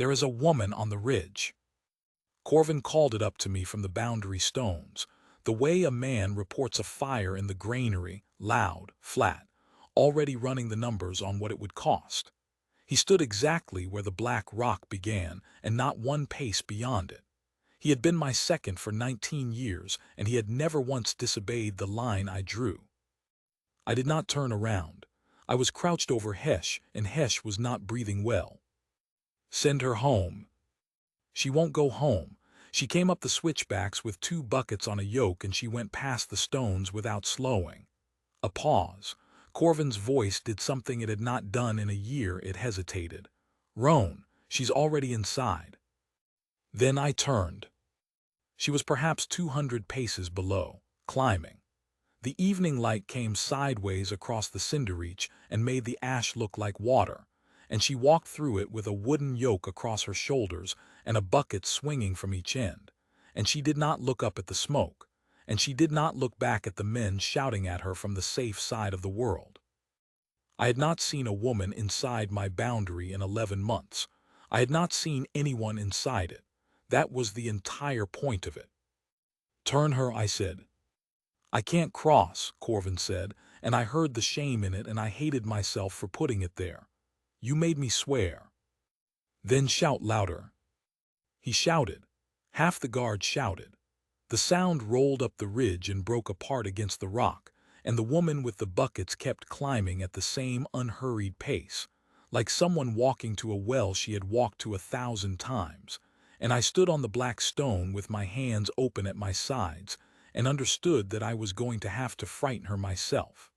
"There is a woman on the ridge." Corvin called it up to me from the boundary stones, the way a man reports a fire in the granary, loud, flat, already running the numbers on what it would cost. He stood exactly where the black rock began and not one pace beyond it. He had been my second for 19 years, and he had never once disobeyed the line I drew. I did not turn around. I was crouched over Hesh, and Hesh was not breathing well. "Send her home." "She won't go home. She came up the switchbacks with 2 buckets on a yoke, and she went past the stones without slowing." A pause. Corvin's voice did something it had not done in a year. It hesitated. "Roan, she's already inside." Then I turned. She was perhaps 200 paces below, climbing. The evening light came sideways across the cinder reach and made the ash look like water, and she walked through it with a wooden yoke across her shoulders and a bucket swinging from each end, and she did not look up at the smoke, and she did not look back at the men shouting at her from the safe side of the world. I had not seen a woman inside my boundary in 11 months. I had not seen anyone inside it. That was the entire point of it. "Turn her," I said. "I can't cross," Corvin said, and I heard the shame in it, and I hated myself for putting it there. "You made me swear." "Then shout louder." He shouted. Half the guard shouted. The sound rolled up the ridge and broke apart against the rock, and the woman with the buckets kept climbing at the same unhurried pace, like someone walking to a well she had walked to 1,000 times, and I stood on the black stone with my hands open at my sides, and understood that I was going to have to frighten her myself.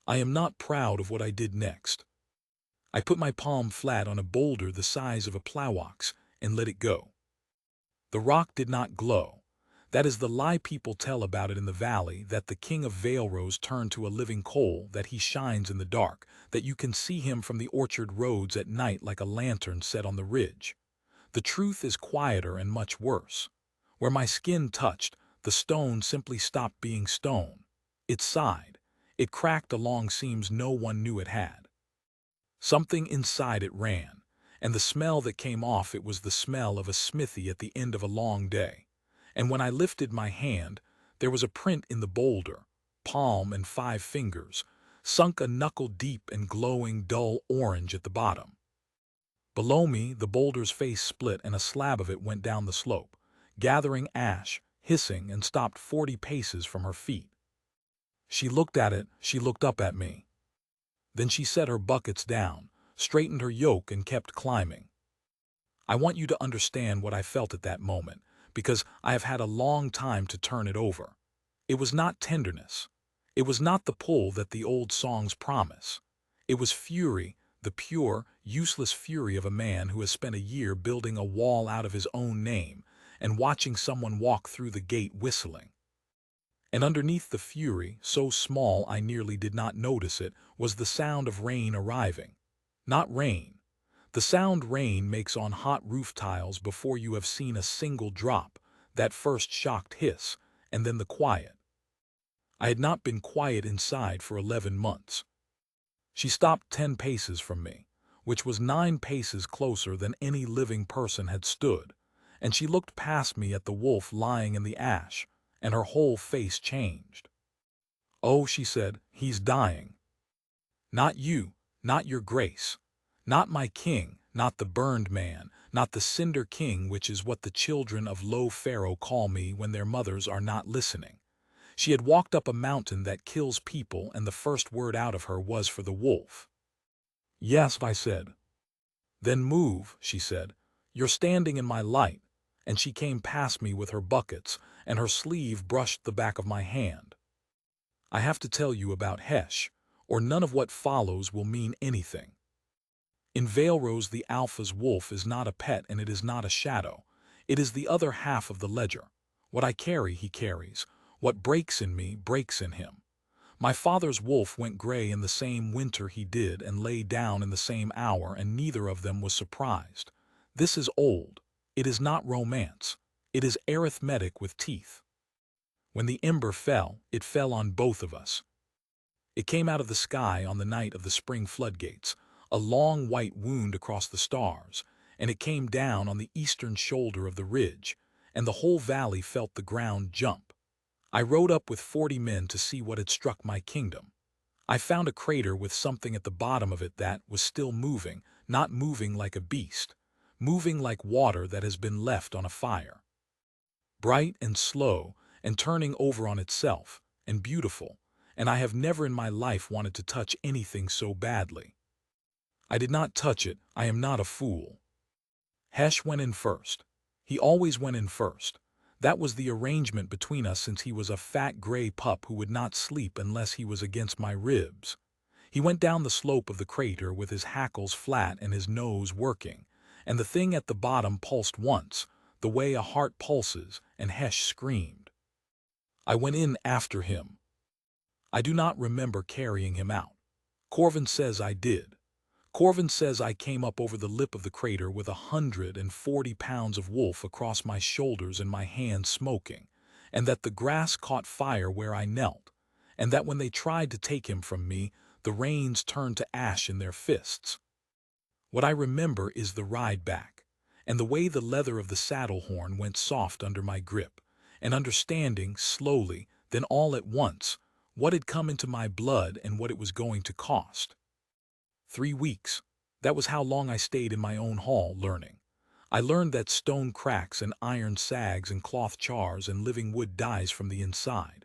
I am not proud of what I did next. I put my palm flat on a boulder the size of a plow ox and let it go. The rock did not glow. That is the lie people tell about it in the valley, that the king of Vale turned to a living coal, that he shines in the dark, that you can see him from the orchard roads at night like a lantern set on the ridge. The truth is quieter and much worse. Where my skin touched, the stone simply stopped being stone. It sighed. It cracked along seams no one knew it had. Something inside it ran, and the smell that came off it was the smell of a smithy at the end of a long day. And when I lifted my hand, there was a print in the boulder, palm and 5 fingers, sunk a knuckle deep and glowing dull orange at the bottom. Below me, the boulder's face split and a slab of it went down the slope, gathering ash, hissing, and stopped 40 paces from her feet. She looked at it, she looked up at me. Then she set her buckets down, straightened her yoke, and kept climbing. I want you to understand what I felt at that moment, because I have had a long time to turn it over. It was not tenderness. It was not the pull that the old songs promise. It was fury, the pure, useless fury of a man who has spent a year building a wall out of his own name and watching someone walk through the gate whistling. And underneath the fury, so small I nearly did not notice it, was the sound of rain arriving. Not rain. The sound rain makes on hot roof tiles before you have seen a single drop, that first shocked hiss, and then the quiet. I had not been quiet inside for 11 months. She stopped 10 paces from me, which was 9 paces closer than any living person had stood, and she looked past me at the wolf lying in the ash, and her whole face changed. "Oh," she said, "he's dying. Not you, not your grace. Not my king, not the burned man, not the cinder king, which is what the children of low Pharaoh call me when their mothers are not listening." She had walked up a mountain that kills people, and the first word out of her was for the wolf. "Yes," I said. "Then move," she said. "You're standing in my light." And she came past me with her buckets, and her sleeve brushed the back of my hand. I have to tell you about Hesh, or none of what follows will mean anything. In Vale the Alpha's wolf is not a pet, and it is not a shadow. It is the other half of the ledger. What I carry, he carries. What breaks in me, breaks in him. My father's wolf went gray in the same winter he did, and lay down in the same hour, and neither of them was surprised. This is old. It is not romance. It is arithmetic with teeth. When the ember fell, it fell on both of us. It came out of the sky on the night of the spring floodgates, a long white wound across the stars, and it came down on the eastern shoulder of the ridge, and the whole valley felt the ground jump. I rode up with 40 men to see what had struck my kingdom. I found a crater with something at the bottom of it that was still moving, not moving like a beast, moving like water that has been left on a fire. Bright and slow, and turning over on itself, and beautiful, and I have never in my life wanted to touch anything so badly. I did not touch it, I am not a fool. Hesh went in first. He always went in first. That was the arrangement between us since he was a fat gray pup who would not sleep unless he was against my ribs. He went down the slope of the crater with his hackles flat and his nose working, and the thing at the bottom pulsed once, the way a heart pulses, and Hesh screamed. I went in after him. I do not remember carrying him out. Corvin says I did. Corvin says I came up over the lip of the crater with 140 pounds of wolf across my shoulders and my hands smoking, and that the grass caught fire where I knelt, and that when they tried to take him from me, the reins turned to ash in their fists. What I remember is the ride back, and the way the leather of the saddle horn went soft under my grip, and understanding, slowly, then all at once, what had come into my blood and what it was going to cost. 3 weeks. That was how long I stayed in my own hall learning. I learned that stone cracks and iron sags and cloth chars and living wood dies from the inside.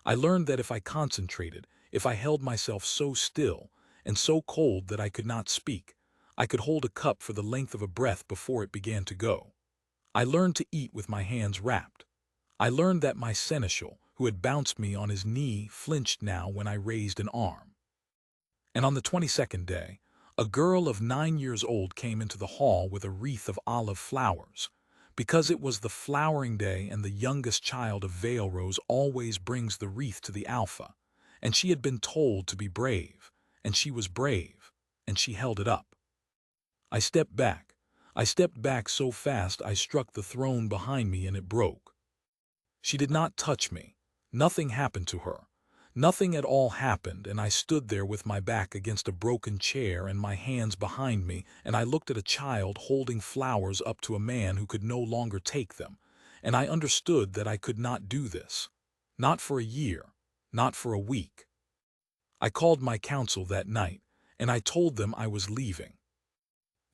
I learned that if I concentrated, if I held myself so still and so cold that I could not speak, I could hold a cup for the length of a breath before it began to go. I learned to eat with my hands wrapped. I learned that my seneschal, who had bounced me on his knee, flinched now when I raised an arm. And on the 22nd day, a girl of 9 years old came into the hall with a wreath of olive flowers, because it was the flowering day and the youngest child of Vale Rose always brings the wreath to the Alpha, and she had been told to be brave, and she was brave, and she held it up. I stepped back. I stepped back so fast I struck the throne behind me and it broke. She did not touch me. Nothing happened to her. Nothing at all happened, and I stood there with my back against a broken chair and my hands behind me, and I looked at a child holding flowers up to a man who could no longer take them, and I understood that I could not do this. Not for a year, not for a week. I called my council that night, and I told them I was leaving.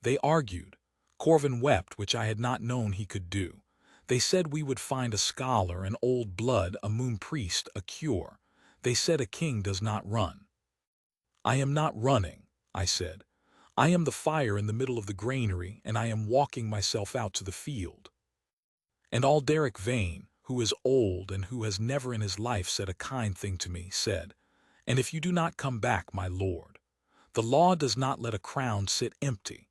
They argued. Corvin wept, which I had not known he could do. They said we would find a scholar, an old blood, a moon priest, a cure. They said a king does not run. I am not running, I said. I am the fire in the middle of the granary, and I am walking myself out to the field. And Alderic Vane, who is old and who has never in his life said a kind thing to me, said, "And if you do not come back, my lord, the law does not let a crown sit empty.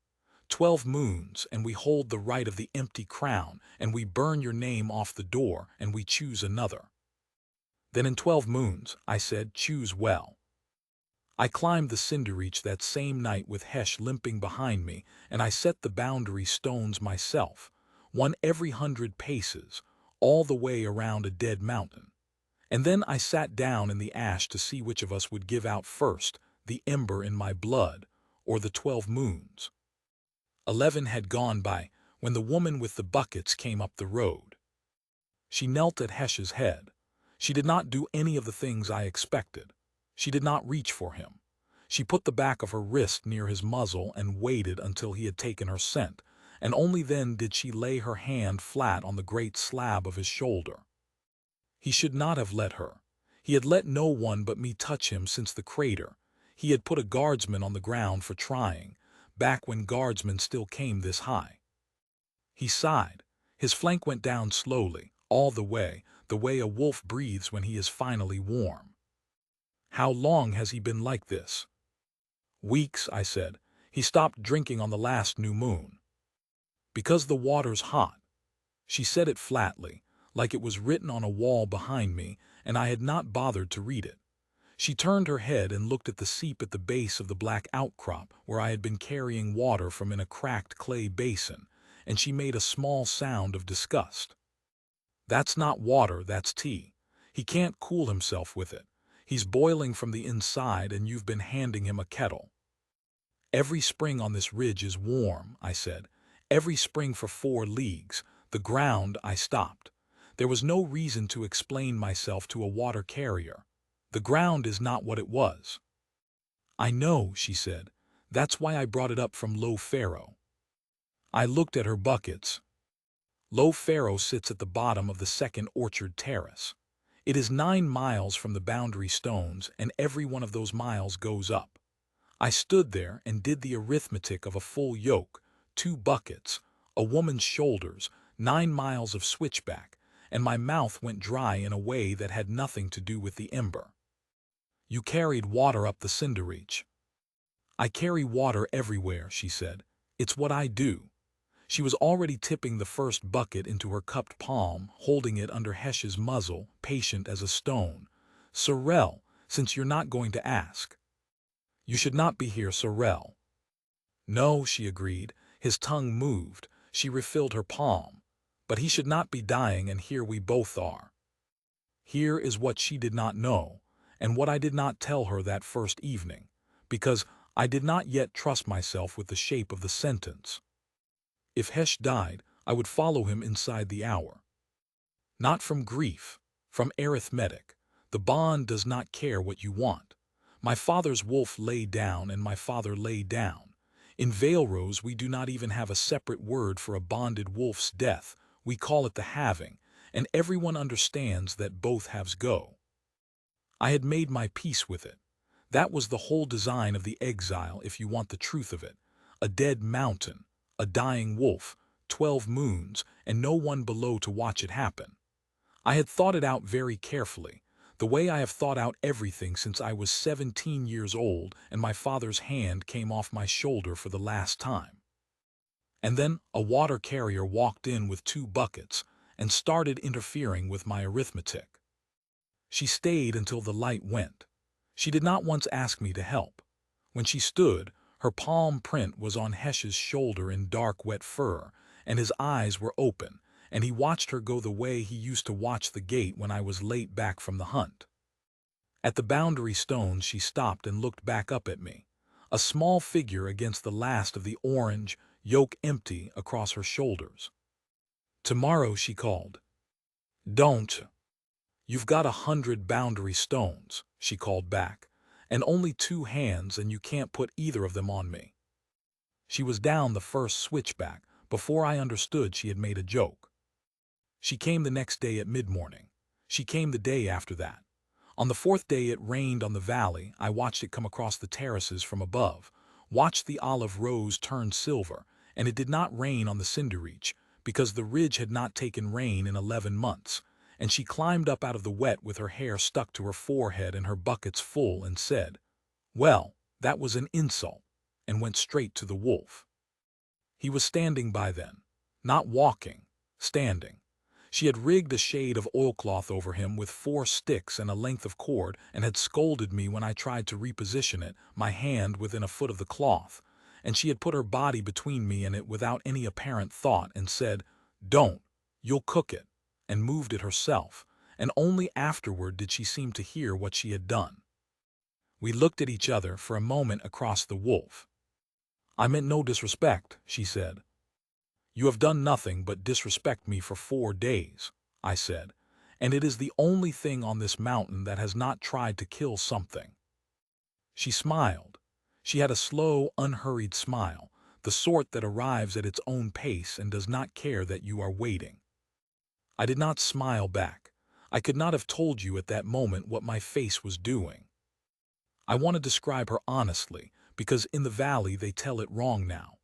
12 moons, and we hold the right of the empty crown, and we burn your name off the door, and we choose another." Then in 12 moons, I said, choose well. I climbed the cinder reach that same night with Hesh limping behind me, and I set the boundary stones myself, one every 100 paces, all the way around a dead mountain. And then I sat down in the ash to see which of us would give out first, the ember in my blood, or the 12 moons. 11 had gone by when the woman with the buckets came up the road. She knelt at Hesh's head. She did not do any of the things I expected. She did not reach for him. She put the back of her wrist near his muzzle and waited until he had taken her scent, and only then did she lay her hand flat on the great slab of his shoulder. He should not have let her. He had let no one but me touch him since the crater. He had put a guardsman on the ground for trying, back when guardsmen still came this high. He sighed. His flank went down slowly, all the way a wolf breathes when he is finally warm. How long has he been like this? Weeks, I said. He stopped drinking on the last new moon. Because the water's hot. She said it flatly, like it was written on a wall behind me, and I had not bothered to read it. She turned her head and looked at the seep at the base of the black outcrop where I had been carrying water from in a cracked clay basin, and she made a small sound of disgust. That's not water, that's tea. He can't cool himself with it. He's boiling from the inside, and you've been handing him a kettle. Every spring on this ridge is warm, I said. Every spring for 4 leagues, the ground I stopped. There was no reason to explain myself to a water carrier. The ground is not what it was. I know, she said. That's why I brought it up from Low Pharaoh. I looked at her buckets. Low Pharaoh sits at the bottom of the second orchard terrace. It is 9 miles from the boundary stones, and every one of those miles goes up. I stood there and did the arithmetic of a full yoke, 2 buckets, a woman's shoulders, 9 miles of switchback, and my mouth went dry in a way that had nothing to do with the ember. You carried water up the cinder reach. I carry water everywhere, she said. It's what I do. She was already tipping the first bucket into her cupped palm, holding it under Hesh's muzzle, patient as a stone. Sorrel, since you're not going to ask. You should not be here, Sorrel. No, she agreed. His tongue moved. She refilled her palm. But he should not be dying, and here we both are. Here is what she did not know, and what I did not tell her that first evening, because I did not yet trust myself with the shape of the sentence. If Hesh died, I would follow him inside the hour. Not from grief, from arithmetic. The bond does not care what you want. My father's wolf lay down, and my father lay down. In Vale Rose we do not even have a separate word for a bonded wolf's death. We call it the halving, and everyone understands that both halves go. I had made my peace with it. That was the whole design of the exile, if you want the truth of it. A dead mountain, a dying wolf, 12 moons, and no one below to watch it happen. I had thought it out very carefully, the way I have thought out everything since I was 17 years old and my father's hand came off my shoulder for the last time. And then a water carrier walked in with 2 buckets and started interfering with my arithmetic. She stayed until the light went. She did not once ask me to help. When she stood, her palm print was on Hesh's shoulder in dark wet fur, and his eyes were open, and he watched her go the way he used to watch the gate when I was late back from the hunt. At the boundary stones she stopped and looked back up at me, a small figure against the last of the orange, yoke empty across her shoulders. Tomorrow, she called. Don't. You've got 100 boundary stones, she called back, and only 2 hands, and you can't put either of them on me. She was down the first switchback before I understood she had made a joke. She came the next day at mid-morning. She came the day after that. On the 4th day it rained on the valley. I watched it come across the terraces from above, watched the olive rose turn silver, and it did not rain on the cinder reach, because the ridge had not taken rain in 11 months, and she climbed up out of the wet with her hair stuck to her forehead and her buckets full and said, "Well, that was an insult," and went straight to the wolf. He was standing by then, not walking, standing. She had rigged a shade of oilcloth over him with 4 sticks and a length of cord, and had scolded me when I tried to reposition it, my hand within a foot of the cloth, and she had put her body between me and it without any apparent thought and said, "Don't, you'll cook it," and moved it herself, and only afterward did she seem to hear what she had done. We looked at each other for a moment across the wolf. "I meant no disrespect," she said. "You have done nothing but disrespect me for 4 days," I said, "and it is the only thing on this mountain that has not tried to kill something." She smiled. She had a slow, unhurried smile, the sort that arrives at its own pace and does not care that you are waiting. I did not smile back. I could not have told you at that moment what my face was doing. I want to describe her honestly, because in the valley they tell it wrong now.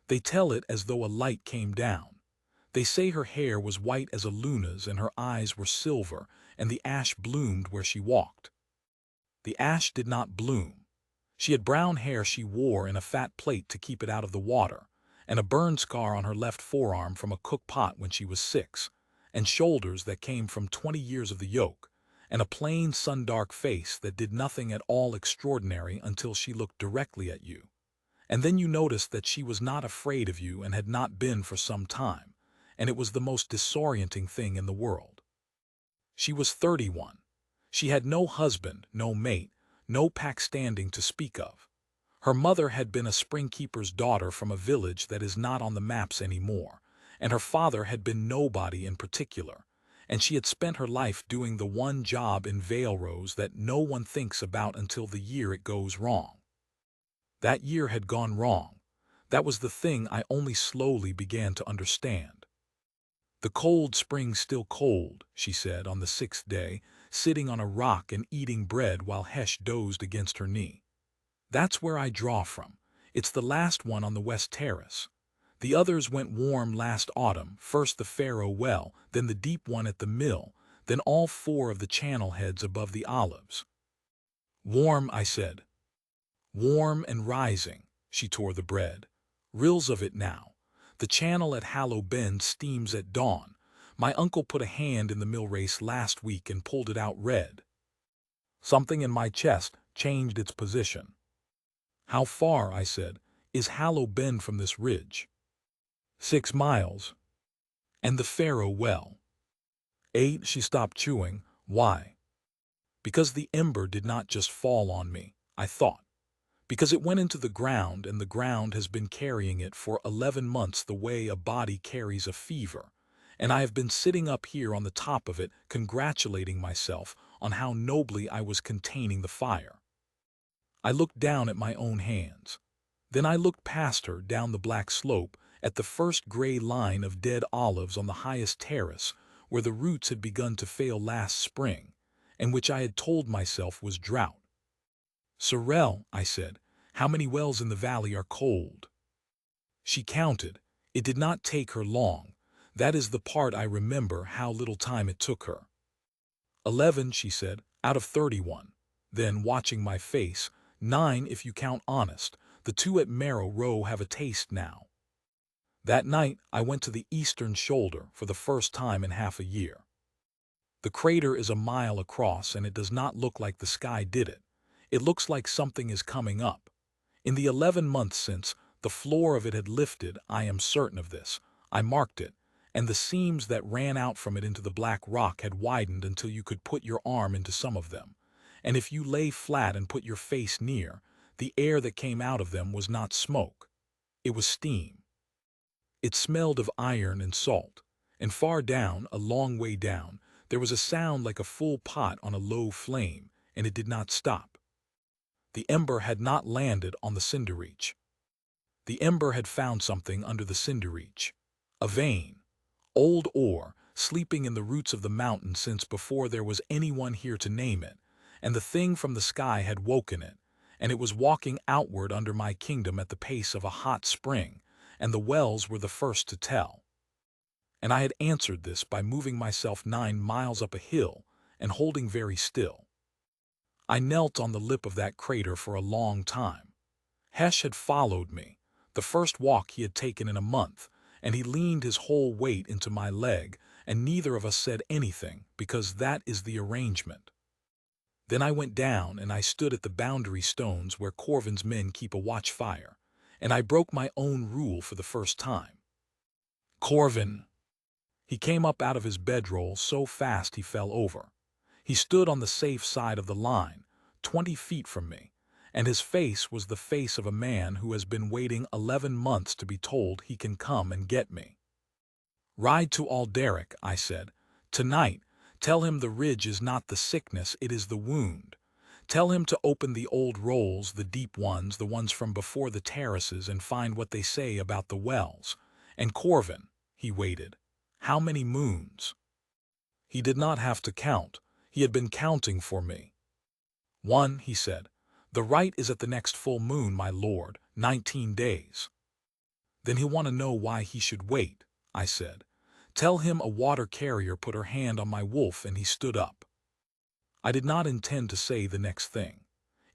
They tell it as though a light came down. They say her hair was white as a luna's and her eyes were silver, and the ash bloomed where she walked. The ash did not bloom. She had brown hair she wore in a fat plait to keep it out of the water, and a burn scar on her left forearm from a cook pot when she was 6, and shoulders that came from 20 years of the yoke, and a plain sun-dark face that did nothing at all extraordinary until she looked directly at you. And then you noticed that she was not afraid of you and had not been for some time, and it was the most disorienting thing in the world. She was 31. She had no husband, no mate, no pack standing to speak of. Her mother had been a springkeeper's daughter from a village that is not on the maps anymore, and her father had been nobody in particular, and she had spent her life doing the one job in Vale Rose that no one thinks about until the year it goes wrong. That year had gone wrong. That was the thing I only slowly began to understand. The cold spring's still cold, she said on the 6th day, sitting on a rock and eating bread while Hesh dozed against her knee. That's where I draw from. It's the last one on the West Terrace. The others went warm last autumn, first the Faro well, then the deep one at the mill, then all 4 of the channel heads above the olives. Warm, I said. Warm and rising, she tore the bread. Rills of it now. The channel at Hallow Bend steams at dawn. My uncle put a hand in the mill race last week and pulled it out red. Something in my chest changed its position. How far, I said, is Hallow Bend from this ridge? 6 miles. And the Faro well? 8, she stopped chewing. Why? Because the ember did not just fall on me, I thought. Because it went into the ground, and the ground has been carrying it for 11 months the way a body carries a fever, and I have been sitting up here on the top of it congratulating myself on how nobly I was containing the fire. I looked down at my own hands. Then I looked past her down the black slope at the first gray line of dead olives on the highest terrace where the roots had begun to fail last spring, and which I had told myself was drought. Sorrel, I said, how many wells in the valley are cold? She counted. It did not take her long. That is the part I remember, how little time it took her. 11, she said, out of 31. Then, watching my face, 9 if you count honest. The 2 at Marrow Row have a taste now. That night, I went to the eastern shoulder for the first time in half a year. The crater is a mile across, and it does not look like the sky did it. It looks like something is coming up. In the 11 months since, the floor of it had lifted, I am certain of this. I marked it, and the seams that ran out from it into the black rock had widened until you could put your arm into some of them. And if you lay flat and put your face near, the air that came out of them was not smoke. It was steam. It smelled of iron and salt, and far down, a long way down, there was a sound like a full pot on a low flame, and it did not stop. The ember had not landed on the cinder reach. The ember had found something under the cinder reach. A vein. Old ore, sleeping in the roots of the mountain since before there was anyone here to name it, and the thing from the sky had woken it, and it was walking outward under my kingdom at the pace of a hot spring, and the wells were the first to tell. And I had answered this by moving myself 9 miles up a hill and holding very still. I knelt on the lip of that crater for a long time. Hesh had followed me, the first walk he had taken in a month, and he leaned his whole weight into my leg, and neither of us said anything, because that is the arrangement. Then I went down, and I stood at the boundary stones where Corvin's men keep a watchfire, and I broke my own rule for the first time. Corvin! He came up out of his bedroll so fast he fell over. He stood on the safe side of the line, 20 feet from me, and his face was the face of a man who has been waiting 11 months to be told he can come and get me. Ride to Alderic, I said. Tonight, tell him the ridge is not the sickness, it is the wound. Tell him to open the old rolls, the deep ones, the ones from before the terraces, and find what they say about the wells. And Corvin, he waited. How many moons? He did not have to count. He had been counting for me. 1, he said. The right is at the next full moon, my lord, 19 days. Then he'll want to know why he should wait, I said. Tell him a water carrier put her hand on my wolf and he stood up. I did not intend to say the next thing.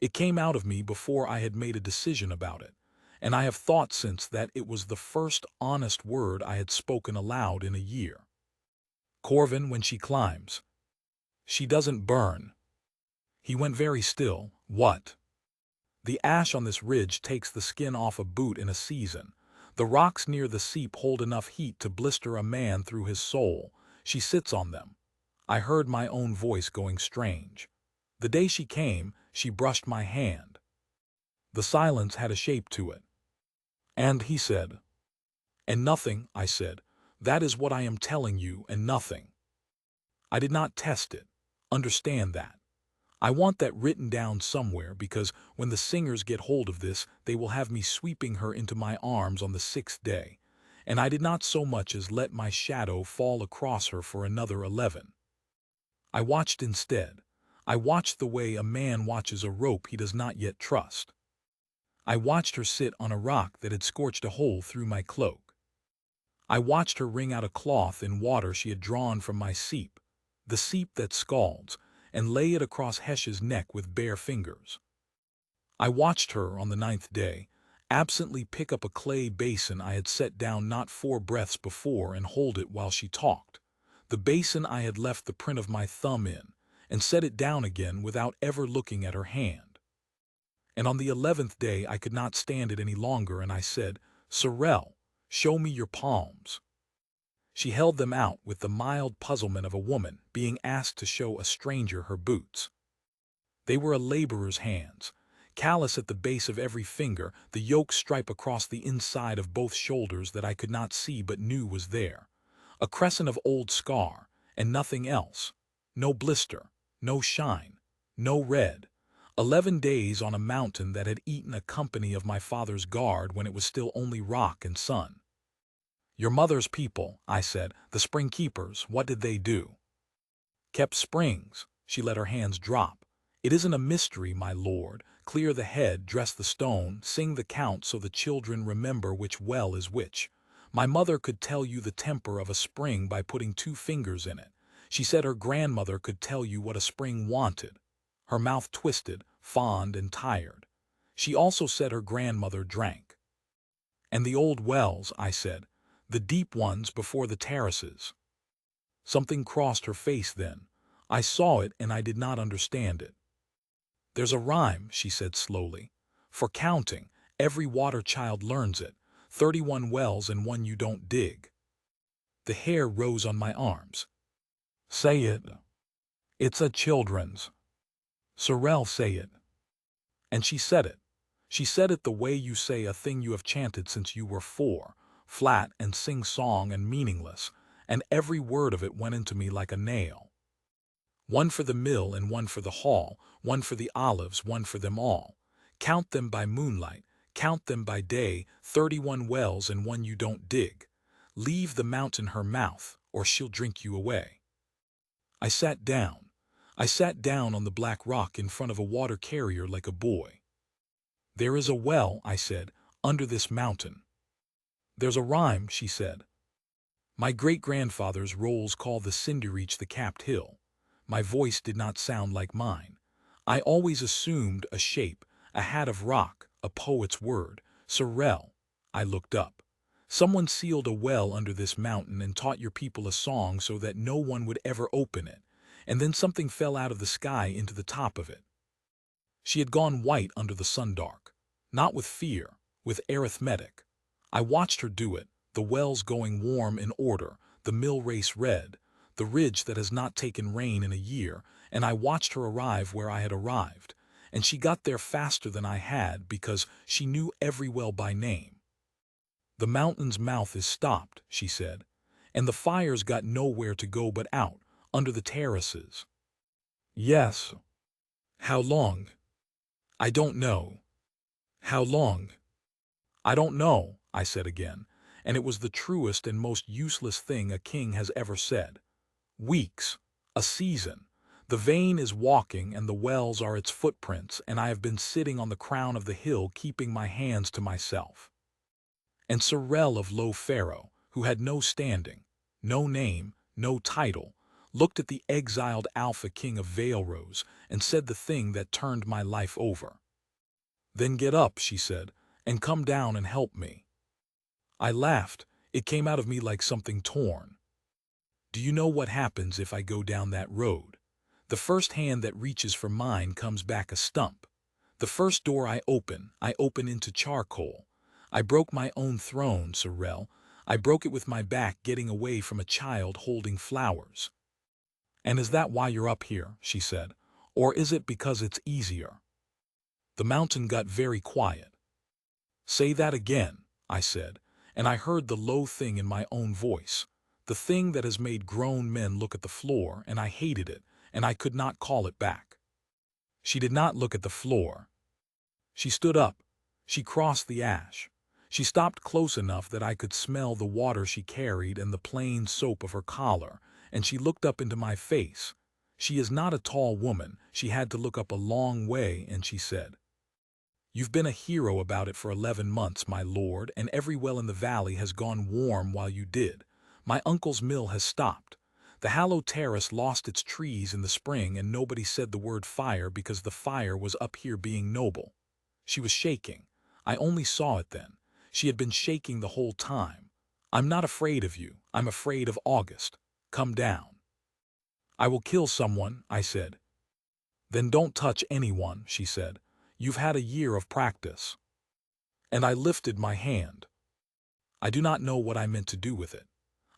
It came out of me before I had made a decision about it, and I have thought since that it was the first honest word I had spoken aloud in a year. Corvin, when she climbs, she doesn't burn. He went very still. What? The ash on this ridge takes the skin off a boot in a season. The rocks near the seep hold enough heat to blister a man through his soul. She sits on them. I heard my own voice going strange. The day she came, she brushed my hand. The silence had a shape to it. And he said, "And nothing," I said. "That is what I am telling you, and nothing." I did not test it. Understand that. I want that written down somewhere because when the singers get hold of this, they will have me sweeping her into my arms on the 6th day. And I did not so much as let my shadow fall across her for another 11. I watched instead. I watched the way a man watches a rope he does not yet trust. I watched her sit on a rock that had scorched a hole through my cloak. I watched her wring out a cloth in water she had drawn from my seep, the seep that scalds, and lay it across Hesh's neck with bare fingers. I watched her on the 9th day absently pick up a clay basin I had set down not 4 breaths before and hold it while she talked, the basin I had left the print of my thumb in, and set it down again without ever looking at her hand. And on the 11th day I could not stand it any longer, and I said, "Sorrel, show me your palms." She held them out with the mild puzzlement of a woman being asked to show a stranger her boots. They were a laborer's hands, callous at the base of every finger, the yoke stripe across the inside of both shoulders that I could not see but knew was there, a crescent of old scar, and nothing else. No blister, no shine, no red. 11 days on a mountain that had eaten a company of my father's guard when it was still only rock and sun. "Your mother's people," I said, "the spring keepers, what did they do?" "Kept springs." She let her hands drop. "It isn't a mystery, my lord. Clear the head, dress the stone, sing the count so the children remember which well is which. My mother could tell you the temper of a spring by putting 2 fingers in it. She said her grandmother could tell you what a spring wanted. Her mouth twisted, fond and tired. She also said her grandmother drank." "And the old wells," I said, "the deep ones before the terraces." Something crossed her face then. I saw it and I did not understand it. "There's a rhyme," she said slowly. "For counting, every water child learns it. 31 wells and one you don't dig." The hair rose on my arms. "Say it." "It's a children's." "Sorrel, say it." And she said it. She said it the way you say a thing you have chanted since you were 4, flat and sing-song and meaningless, and every word of it went into me like a nail. "One for the mill and one for the hall, one for the olives, one for them all. Count them by moonlight, count them by day, 31 wells and one you don't dig. Leave the mountain her mouth, or she'll drink you away." I sat down. I sat down on the black rock in front of a water carrier like a boy. "There is a well," I said, "under this mountain." "There's a rhyme," she said. "My great-grandfather's rolls call the Cinderreach the capped hill." My voice did not sound like mine. I always assumed a shape, a hat of rock, a poet's word. "Sorrel." I looked up. "Someone sealed a well under this mountain and taught your people a song so that no one would ever open it, and then something fell out of the sky into the top of it." She had gone white under the sundark. Not with fear, with arithmetic. I watched her do it, the wells going warm in order, the mill race red, the ridge that has not taken rain in a year, and I watched her arrive where I had arrived, and she got there faster than I had because she knew every well by name. "The mountain's mouth is stopped," she said, "and the fire's got nowhere to go but out, under the terraces." "Yes." "How long?" "I don't know." "How long?" "I don't know," I said again, and it was the truest and most useless thing a king has ever said. "Weeks. A season. The vein is walking and the wells are its footprints, and I have been sitting on the crown of the hill keeping my hands to myself." And Sorrel of Low Pharaoh, who had no standing, no name, no title, looked at the exiled Alpha King of Vale-Rose and said the thing that turned my life over. "Then get up," she said, "and come down and help me." I laughed. It came out of me like something torn. "Do you know what happens if I go down that road? The first hand that reaches for mine comes back a stump. The first door I open into charcoal. I broke my own throne, Sorrel. I broke it with my back getting away from a child holding flowers." "And is that why you're up here?" she said. "Or is it because it's easier?" The mountain got very quiet. "Say that again," I said, and I heard the low thing in my own voice, the thing that has made grown men look at the floor, and I hated it, and I could not call it back. She did not look at the floor. She stood up. She crossed the ash. She stopped close enough that I could smell the water she carried and the plain soap of her collar, and she looked up into my face. She is not a tall woman. She had to look up a long way, and she said, "You've been a hero about it for 11 months, my lord, and every well in the valley has gone warm while you did. My uncle's mill has stopped. The Hallow Terrace lost its trees in the spring, and nobody said the word fire because the fire was up here being noble." She was shaking. I only saw it then. She had been shaking the whole time. "I'm not afraid of you. I'm afraid of August. Come down." "I will kill someone," I said. "Then don't touch anyone," she said. "You've had a year of practice." And I lifted my hand. I do not know what I meant to do with it.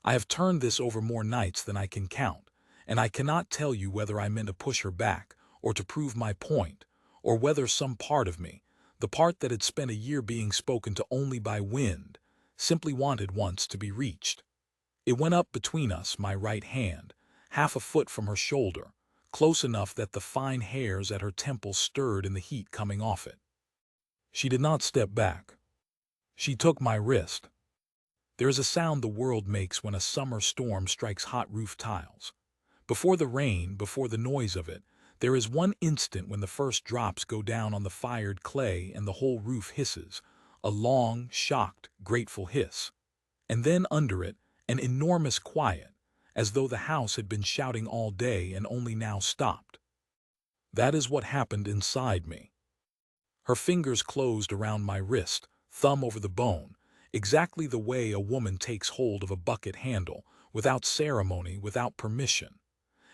I have turned this over more nights than I can count, and I cannot tell you whether I meant to push her back, or to prove my point, or whether some part of me, the part that had spent a year being spoken to only by wind, simply wanted once to be reached. It went up between us, my right hand, half a foot from her shoulder, close enough that the fine hairs at her temples stirred in the heat coming off it. She did not step back. She took my wrist. There is a sound the world makes when a summer storm strikes hot roof tiles. Before the rain, before the noise of it, there is one instant when the first drops go down on the fired clay and the whole roof hisses, a long, shocked, grateful hiss. And then under it, an enormous quiet, as though the house had been shouting all day and only now stopped. That is what happened inside me. Her fingers closed around my wrist, thumb over the bone, exactly the way a woman takes hold of a bucket handle, without ceremony, without permission.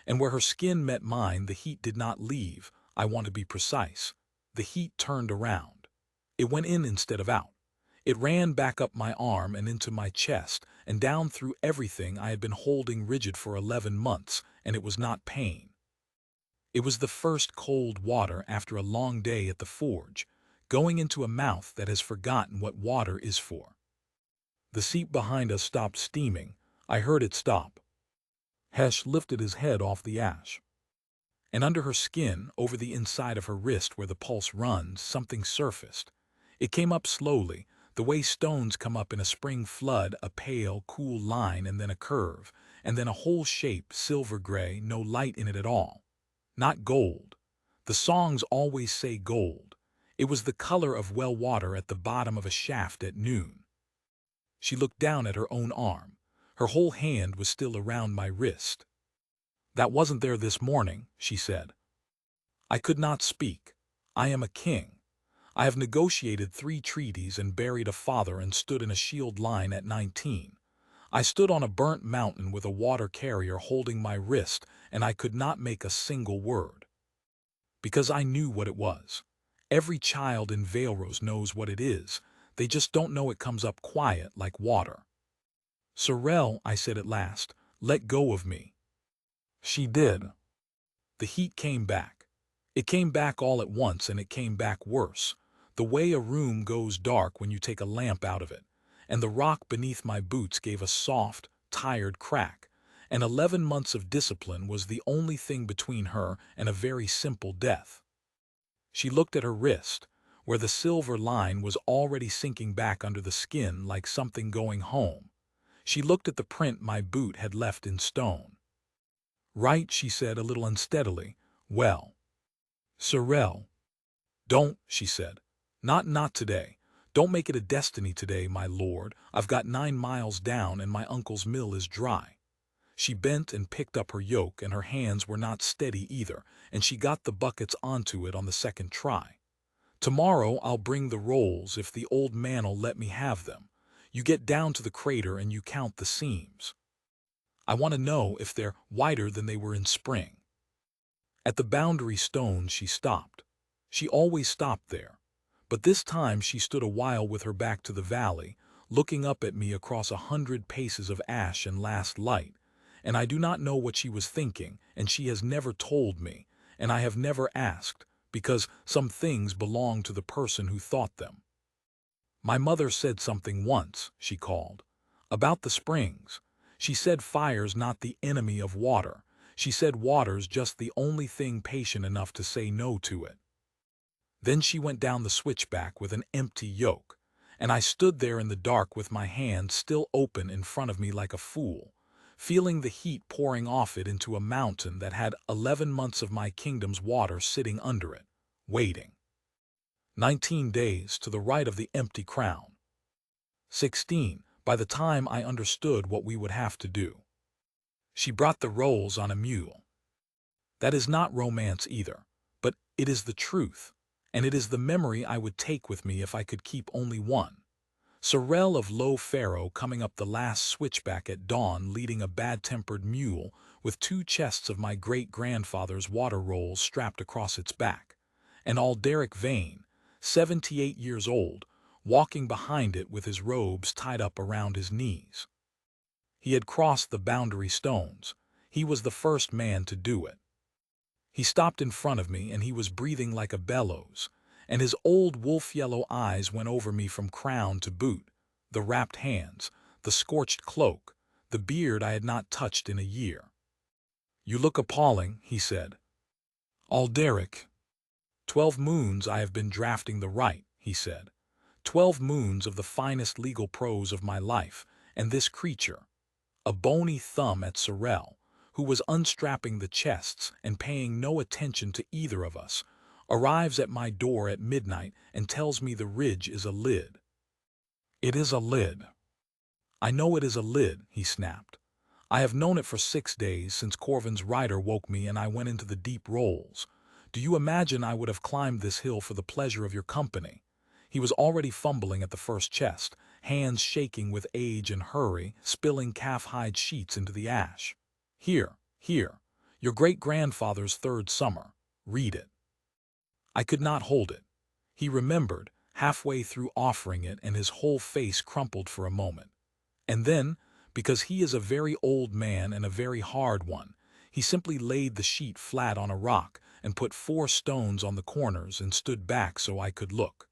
And where her skin met mine, the heat did not leave. I want to be precise. The heat turned around. It went in instead of out. It ran back up my arm and into my chest and down through everything I had been holding rigid for 11 months, and it was not pain. It was the first cold water after a long day at the forge, going into a mouth that has forgotten what water is for. The seat behind us stopped steaming. I heard it stop. Hesh lifted his head off the ash. And under her skin, over the inside of her wrist where the pulse runs, something surfaced. It came up slowly, the way stones come up in a spring flood, a pale, cool line and then a curve, and then a whole shape, silver gray, no light in it at all. Not gold. The songs always say gold. It was the color of well water at the bottom of a shaft at noon. She looked down at her own arm. Her whole hand was still around my wrist. "That wasn't there this morning," she said. I could not speak. I am a king. I have negotiated 3 treaties and buried a father and stood in a shield line at 19. I stood on a burnt mountain with a water carrier holding my wrist, and I could not make a single word. Because I knew what it was. Every child in Valeros knows what it is. They just don't know it comes up quiet like water. "Sorrel," I said at last, "let go of me." She did. The heat came back. It came back all at once, and it came back worse. The way a room goes dark when you take a lamp out of it. And the rock beneath my boots gave a soft, tired crack. And 11 months of discipline was the only thing between her and a very simple death. She looked at her wrist, where the silver line was already sinking back under the skin like something going home. She looked at the print my boot had left in stone. "Right," she said a little unsteadily. "Well." "Sorrel." "Don't," she said. Not today. Don't make it a destiny today, my lord. I've got 9 miles down and my uncle's mill is dry." She bent and picked up her yoke, and her hands were not steady either, and she got the buckets onto it on the second try. "Tomorrow I'll bring the rolls if the old man'll let me have them. You get down to the crater and you count the seams. I want to know if they're wider than they were in spring." At the boundary stone she stopped. She always stopped there. But this time she stood a while with her back to the valley, looking up at me across 100 paces of ash and last light, and I do not know what she was thinking, and she has never told me, and I have never asked, because some things belong to the person who thought them. My mother said something once, she called, about the springs. She said fire's not the enemy of water. She said water's just the only thing patient enough to say no to it. Then she went down the switchback with an empty yoke, and I stood there in the dark with my hand still open in front of me like a fool, feeling the heat pouring off it into a mountain that had 11 months of my kingdom's water sitting under it, waiting. 19 days to the right of the empty crown. 16, by the time I understood what we would have to do. She brought the rolls on a mule. That is not romance either, but it is the truth, and it is the memory I would take with me if I could keep only one. Sorrel of Low Pharaoh coming up the last switchback at dawn leading a bad-tempered mule with 2 chests of my great-grandfather's water rolls strapped across its back, and Alderic Vane, 78 years old, walking behind it with his robes tied up around his knees. He had crossed the boundary stones. He was the first man to do it. He stopped in front of me and he was breathing like a bellows, and his old wolf-yellow eyes went over me from crown to boot, the wrapped hands, the scorched cloak, the beard I had not touched in a year. "You look appalling," he said. "Alderic." 12 moons I have been drafting the right, he said. 12 moons of the finest legal prose of my life, and this creature, a bony thumb at Sorrel, who was unstrapping the chests and paying no attention to either of us, arrives at my door at midnight and tells me the ridge is a lid. "It is a lid." "I know it is a lid," he snapped. "I have known it for 6 days since Corvin's rider woke me and I went into the deep rolls. Do you imagine I would have climbed this hill for the pleasure of your company?" He was already fumbling at the first chest, hands shaking with age and hurry, spilling calf-hide sheets into the ash. "Here, here, your great-grandfather's 3rd summer. Read it." I could not hold it. He remembered, halfway through offering it, and his whole face crumpled for a moment. And then, because he is a very old man and a very hard one, he simply laid the sheet flat on a rock and put 4 stones on the corners and stood back so I could look.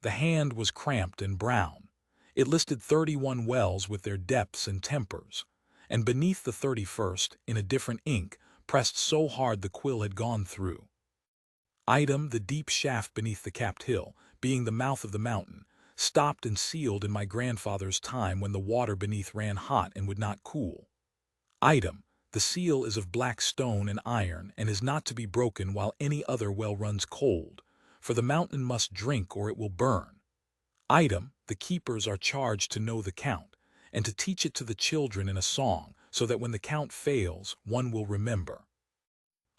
The hand was cramped and brown. It listed 31 wells with their depths and tempers, and beneath the 31st, in a different ink, pressed so hard the quill had gone through. Item, the deep shaft beneath the capped hill, being the mouth of the mountain, stopped and sealed in my grandfather's time when the water beneath ran hot and would not cool. Item, the seal is of black stone and iron and is not to be broken while any other well runs cold, for the mountain must drink or it will burn. Item, the keepers are charged to know the count, and to teach it to the children in a song, so that when the count fails, one will remember.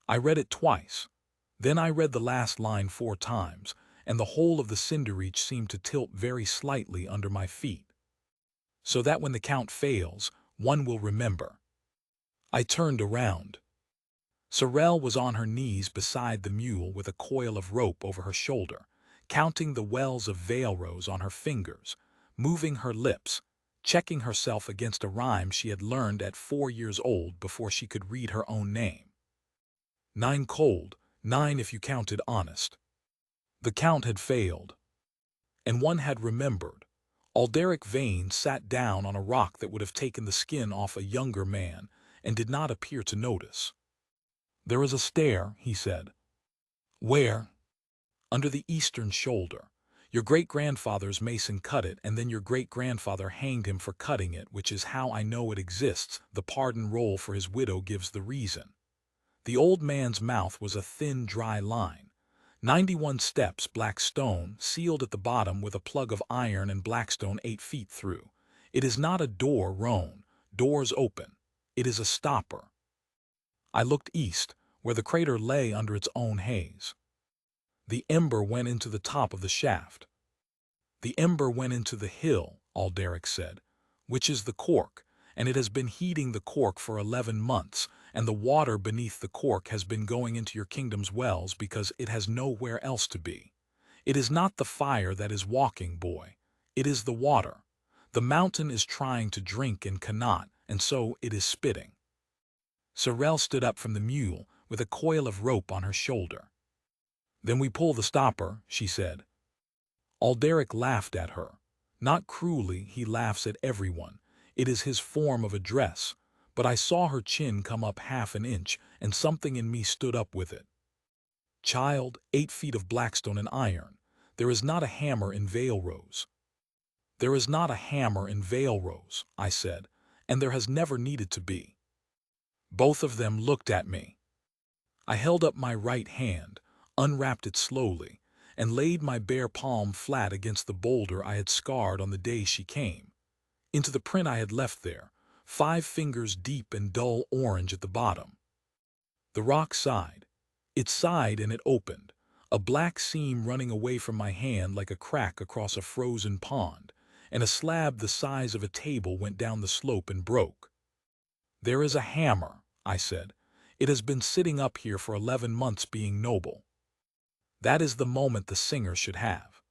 I read it twice. Then I read the last line 4 times, and the whole of the cinder reach seemed to tilt very slightly under my feet. So that when the count fails, one will remember. I turned around. Sorrel was on her knees beside the mule with a coil of rope over her shoulder, counting the wells of veil rose on her fingers, moving her lips, checking herself against a rhyme she had learned at 4 years old before she could read her own name. 9 cold, 9 if you counted honest. The count had failed, and one had remembered. Alderic Vane sat down on a rock that would have taken the skin off a younger man, and did not appear to notice. "There is a stair," he said. "Where?" "Under the eastern shoulder. Your great-grandfather's mason cut it, and then your great-grandfather hanged him for cutting it, which is how I know it exists. The pardon roll for his widow gives the reason." The old man's mouth was a thin, dry line. 91 steps, black stone, sealed at the bottom with a plug of iron and blackstone 8 feet through. It is not a door, Roan. Doors open. It is a stopper. I looked east, where the crater lay under its own haze. The ember went into the top of the shaft. "The ember went into the hill," Alderic said, "which is the cork, and it has been heating the cork for 11 months, and the water beneath the cork has been going into your kingdom's wells because it has nowhere else to be. It is not the fire that is walking, boy. It is the water. The mountain is trying to drink and cannot, and so it is spitting." Sorrel stood up from the mule with a coil of rope on her shoulder. Then we pull the stopper, she said. Alderic laughed at her. Not cruelly, he laughs at everyone. It is his form of address. But I saw her chin come up half an inch, and something in me stood up with it. Child, 8 feet of blackstone and iron. There is not a hammer in Vale Rose. There is not a hammer in Vale Rose, I said, and there has never needed to be. Both of them looked at me. I held up my right hand, unwrapped it slowly, and laid my bare palm flat against the boulder I had scarred on the day she came. Into the print I had left there, 5 fingers deep and dull orange at the bottom. The rock sighed. It sighed and it opened, a black seam running away from my hand like a crack across a frozen pond, and a slab the size of a table went down the slope and broke. There is a hammer, I said. It has been sitting up here for 11 months being noble. That is the moment the singer should have.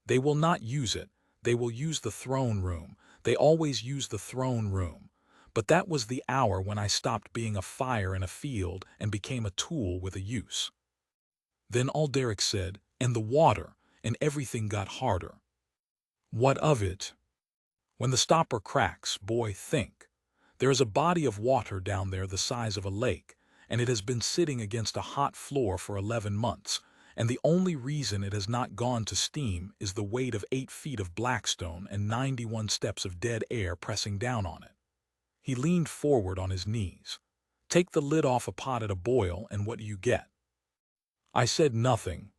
They will not use it. They will use the throne room. They always use the throne room. But that was the hour when I stopped being a fire in a field and became a tool with a use. Then Alderic said, and the water, and everything got harder. What of it? When the stopper cracks, boy, think. There is a body of water down there the size of a lake, and it has been sitting against a hot floor for 11 months, and the only reason it has not gone to steam is the weight of 8 feet of blackstone and 91 steps of dead air pressing down on it. He leaned forward on his knees. Take the lid off a pot at a boil, and what do you get? I said nothing.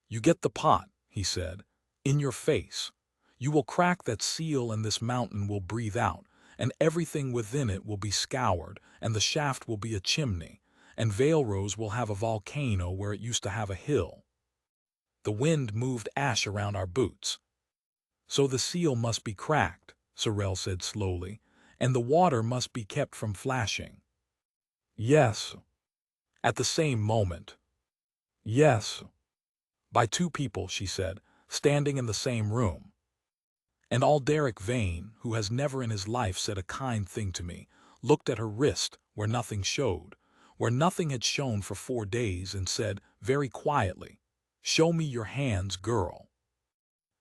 You get the pot, he said, in your face. You will crack that seal and this mountain will breathe out, and everything within it will be scoured, and the shaft will be a chimney, and Vale Rose will have a volcano where it used to have a hill. The wind moved ash around our boots. So the seal must be cracked, Sorel said slowly, and the water must be kept from flashing. Yes. At the same moment. Yes. By 2 people, she said, standing in the same room. And Alderic Vane, who has never in his life said a kind thing to me, looked at her wrist, where nothing showed, where nothing had shown for 4 days, and said, very quietly, "Show me your hands, girl."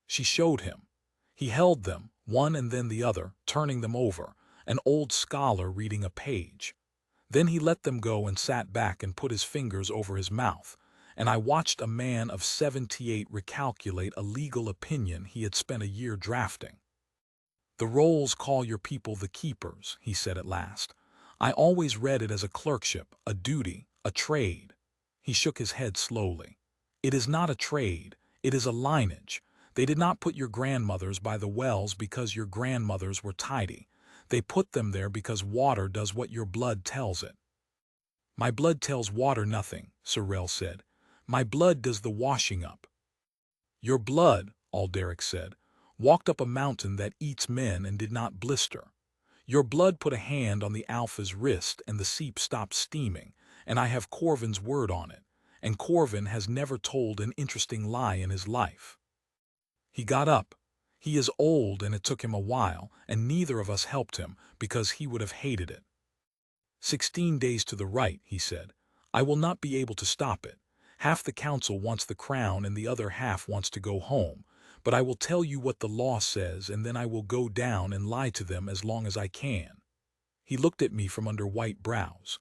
She showed him. He held them, one and then the other, turning them over, an old scholar reading a page. Then he let them go and sat back and put his fingers over his mouth, and I watched a man of 78 recalculate a legal opinion he had spent a year drafting. The rolls call your people the keepers, he said at last. I always read it as a clerkship, a duty, a trade. He shook his head slowly. It is not a trade, it is a lineage. They did not put your grandmothers by the wells because your grandmothers were tidy. They put them there because water does what your blood tells it. My blood tells water nothing, Sorel said. My blood does the washing up. Your blood, Alderic said, walked up a mountain that eats men and did not blister. Your blood put a hand on the Alpha's wrist and the seep stopped steaming, and I have Corvin's word on it, and Corvin has never told an interesting lie in his life. He got up. He is old and it took him a while, and neither of us helped him because he would have hated it. 16 days to the right, he said. I will not be able to stop it. Half the council wants the crown and the other half wants to go home, but I will tell you what the law says and then I will go down and lie to them as long as I can. He looked at me from under white brows.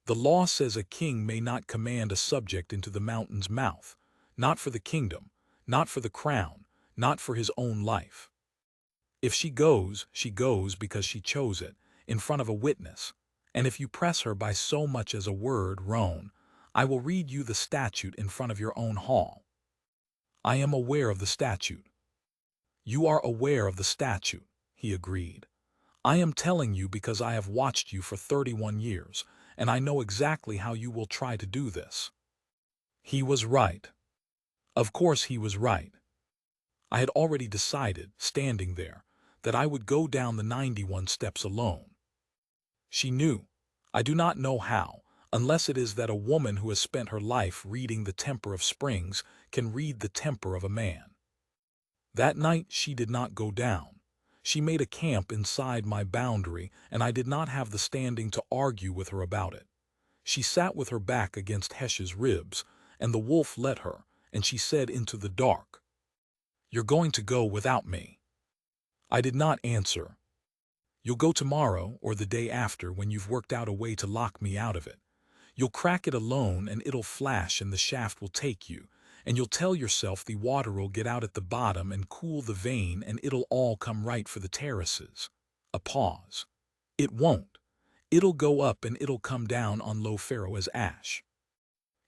The law says a king may not command a subject into the mountain's mouth, not for the kingdom, not for the crown, not for his own life. If she goes because she chose it, in front of a witness, and if you press her by so much as a word, Roan, I will read you the statute in front of your own hall. I am aware of the statute. You are aware of the statute, he agreed. I am telling you because I have watched you for 31 years, and I know exactly how you will try to do this. He was right. Of course he was right. I had already decided, standing there, that I would go down the 91 steps alone. She knew. I do not know how, unless it is that a woman who has spent her life reading the temper of springs can read the temper of a man. That night she did not go down. She made a camp inside my boundary, and I did not have the standing to argue with her about it. She sat with her back against Hesh's ribs, and the wolf let her, and she said into the dark, "You're going to go without me." I did not answer. "You'll go tomorrow or the day after when you've worked out a way to lock me out of it. You'll crack it alone and it'll flash and the shaft will take you, and you'll tell yourself the water will get out at the bottom and cool the vein and it'll all come right for the terraces." A pause. "It won't. It'll go up and it'll come down on low Pharaoh as ash."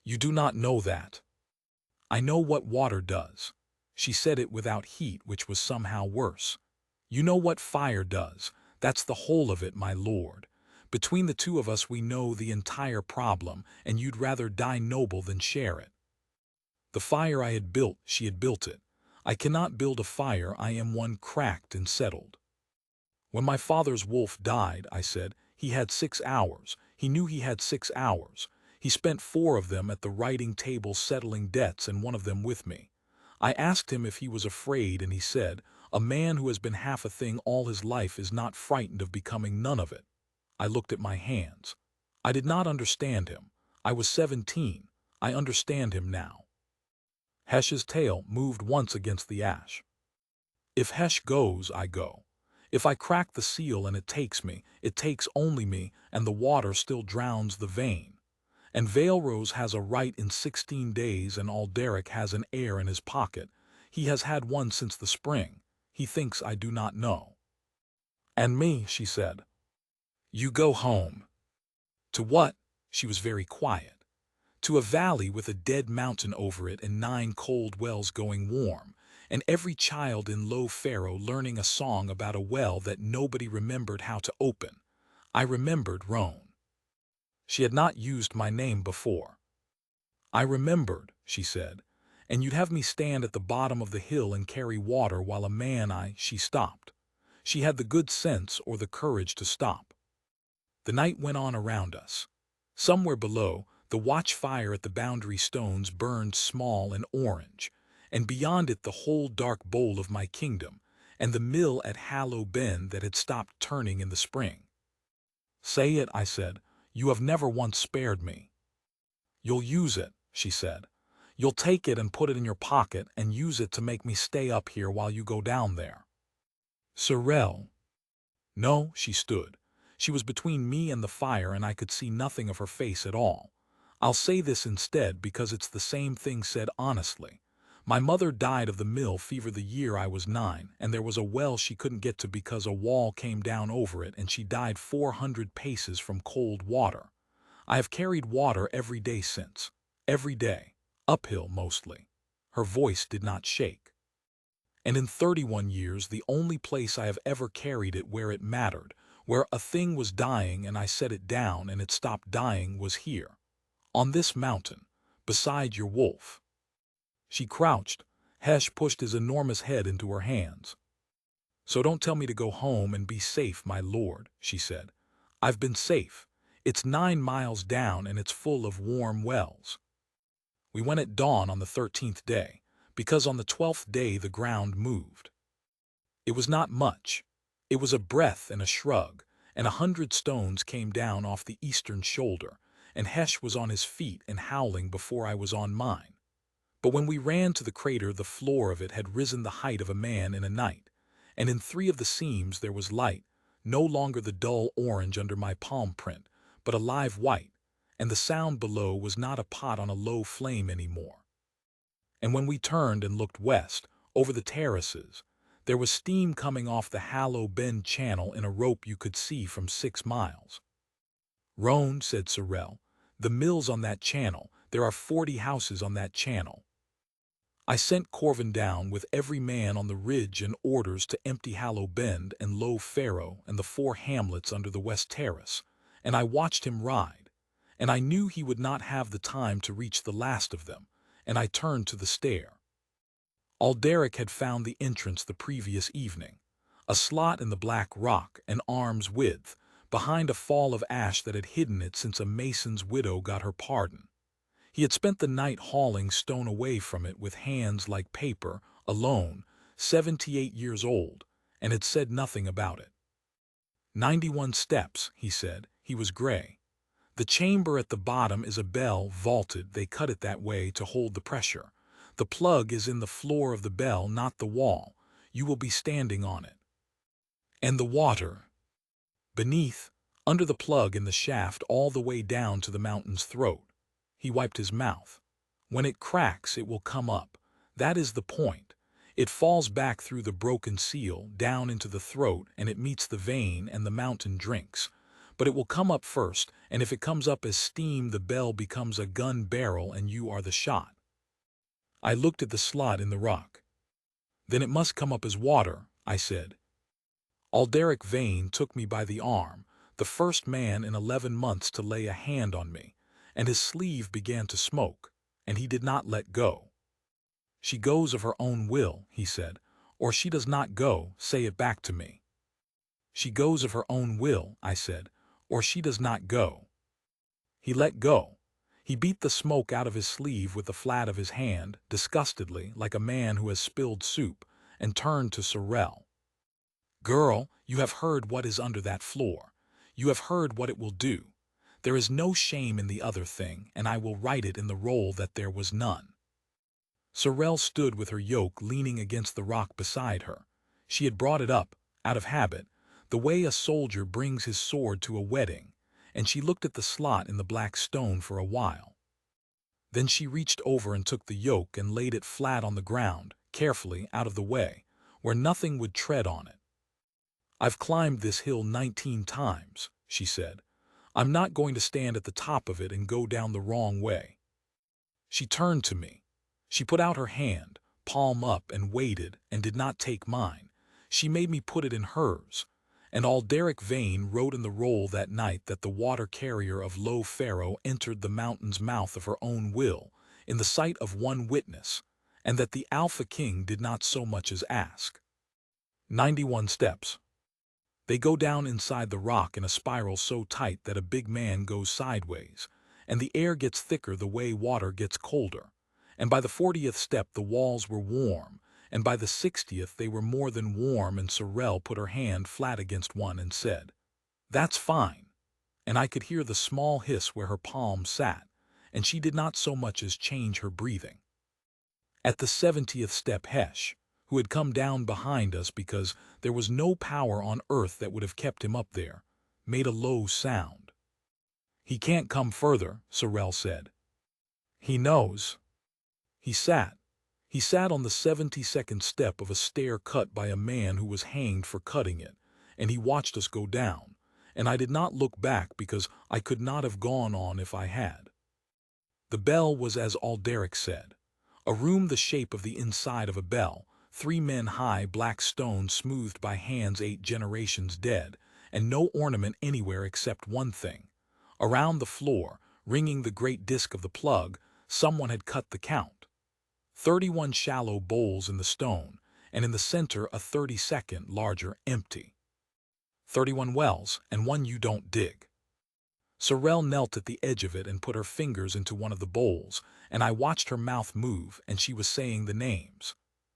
"You do not know that." "I know what water does." She said it without heat, which was somehow worse. "You know what fire does. That's the whole of it, my lord. Between the two of us we know the entire problem, and you'd rather die noble than share it." The fire I had built, she had built it. I cannot build a fire, I am one cracked and settled. "When my father's wolf died," I said, "he had 6 hours. He knew he had 6 hours. He spent 4 of them at the writing table settling debts and 1 of them with me. I asked him if he was afraid, and he said, 'A man who has been half a thing all his life is not frightened of becoming none of it.'" I looked at my hands. I did not understand him. I was 17. I understand him now. Hesh's tail moved once against the ash. "If Hesh goes, I go. If I crack the seal and it takes me, it takes only me, and the water still drowns the vein. And Veilrose has a right in 16 days, and Alderic has an heir in his pocket. He has had one since the spring. He thinks I do not know." "And me," she said. "You go home." "To what?" She was very quiet. "To a valley with a dead mountain over it and 9 cold wells going warm, and every child in Low Pharaoh learning a song about a well that nobody remembered how to open." I remembered Roan. She had not used my name before. "I remembered," she said, "and you'd have me stand at the bottom of the hill and carry water while a man She stopped. She had the good sense or the courage to stop. The night went on around us. Somewhere below, the watchfire at the boundary stones burned small and orange, and beyond it the whole dark bowl of my kingdom, and the mill at Hallow Bend that had stopped turning in the spring. "Say it," I said. "You have never once spared me." "You'll use it," she said. "You'll take it and put it in your pocket and use it to make me stay up here while you go down there." "Sorrel." "No," she stood. She was between me and the fire and I could see nothing of her face at all. "I'll say this instead because it's the same thing said honestly. My mother died of the mill fever the year I was 9, and there was a well she couldn't get to because a wall came down over it, and she died 400 paces from cold water. I have carried water every day since. Every day. Uphill mostly." Her voice did not shake. "And in 31 years the only place I have ever carried it where it mattered, where a thing was dying and I set it down and it stopped dying, was here. On this mountain. Beside your wolf." She crouched. Hesh pushed his enormous head into her hands. "So don't tell me to go home and be safe, my lord," she said. "I've been safe. It's 9 miles down and it's full of warm wells." We went at dawn on the 13th day, because on the 12th day the ground moved. It was not much. It was a breath and a shrug, and 100 stones came down off the eastern shoulder, and Hesh was on his feet and howling before I was on mine. But when we ran to the crater, the floor of it had risen the height of a man in a night, and in 3 of the seams there was light, no longer the dull orange under my palm print, but a live white, and the sound below was not a pot on a low flame anymore. And when we turned and looked west, over the terraces, there was steam coming off the Hallow Bend channel in a rope you could see from 6 miles. "Roan," said Sorrel, "the mill's on that channel. There are 40 houses on that channel." I sent Corvin down with every man on the ridge and orders to empty Hallow Bend and Low Pharaoh and the 4 hamlets under the west terrace, and I watched him ride, and I knew he would not have the time to reach the last of them, and I turned to the stair. Alderic had found the entrance the previous evening, a slot in the black rock an arm's width, behind a fall of ash that had hidden it since a mason's widow got her pardon. He had spent the night hauling stone away from it with hands like paper, alone, 78 years old, and had said nothing about it. 91 steps, he said. He was gray. The chamber at the bottom is a bell vaulted. They cut it that way to hold the pressure. The plug is in the floor of the bell, not the wall. You will be standing on it. And the water. Beneath, under the plug in the shaft all the way down to the mountain's throat. He wiped his mouth. When it cracks, it will come up. That is the point. It falls back through the broken seal, down into the throat, and it meets the vein, and the mountain drinks. But it will come up first, and if it comes up as steam, the bell becomes a gun barrel and you are the shot. I looked at the slot in the rock. Then it must come up as water, I said. Alderic Vane took me by the arm, the first man in 11 months to lay a hand on me, and his sleeve began to smoke, and he did not let go. She goes of her own will, he said, or she does not go, say it back to me. She goes of her own will, I said, or she does not go. He let go. He beat the smoke out of his sleeve with the flat of his hand, disgustedly, like a man who has spilled soup, and turned to Sorrel. Girl, you have heard what is under that floor. You have heard what it will do. There is no shame in the other thing, and I will write it in the roll that there was none. Sorrel stood with her yoke leaning against the rock beside her. She had brought it up, out of habit, the way a soldier brings his sword to a wedding, and she looked at the slot in the black stone for a while. Then she reached over and took the yoke and laid it flat on the ground, carefully out of the way, where nothing would tread on it. I've climbed this hill 19 times, she said. I'm not going to stand at the top of it and go down the wrong way. She turned to me. She put out her hand, palm up, and waited, and did not take mine. She made me put it in hers. And Alderic Vane wrote in the roll that night that the water carrier of Low Pharaoh entered the mountain's mouth of her own will, in the sight of one witness, and that the Alpha King did not so much as ask. 91 steps. They go down inside the rock in a spiral so tight that a big man goes sideways, and the air gets thicker the way water gets colder. And by the 40th step the walls were warm, and by the 60th they were more than warm, and Sorrel put her hand flat against one and said, "That's fine." And I could hear the small hiss where her palm sat, and she did not so much as change her breathing. At the 70th step Hesh, who had come down behind us because there was no power on earth that would have kept him up there, made a low sound. "He can't come further," Sorrel said. "He knows." He sat. He sat on the 72nd step of a stair cut by a man who was hanged for cutting it, and he watched us go down, and I did not look back because I could not have gone on if I had. The bell was as Alderic said, a room the shape of the inside of a bell, 3 men high, black stone smoothed by hands 8 generations dead, and no ornament anywhere except one thing. Around the floor, ringing the great disc of the plug, someone had cut the count. 31 shallow bowls in the stone, and in the center a 32nd, larger, empty. 31 wells, and one you don't dig. Sorrel knelt at the edge of it and put her fingers into one of the bowls, and I watched her mouth move, and she was saying the names.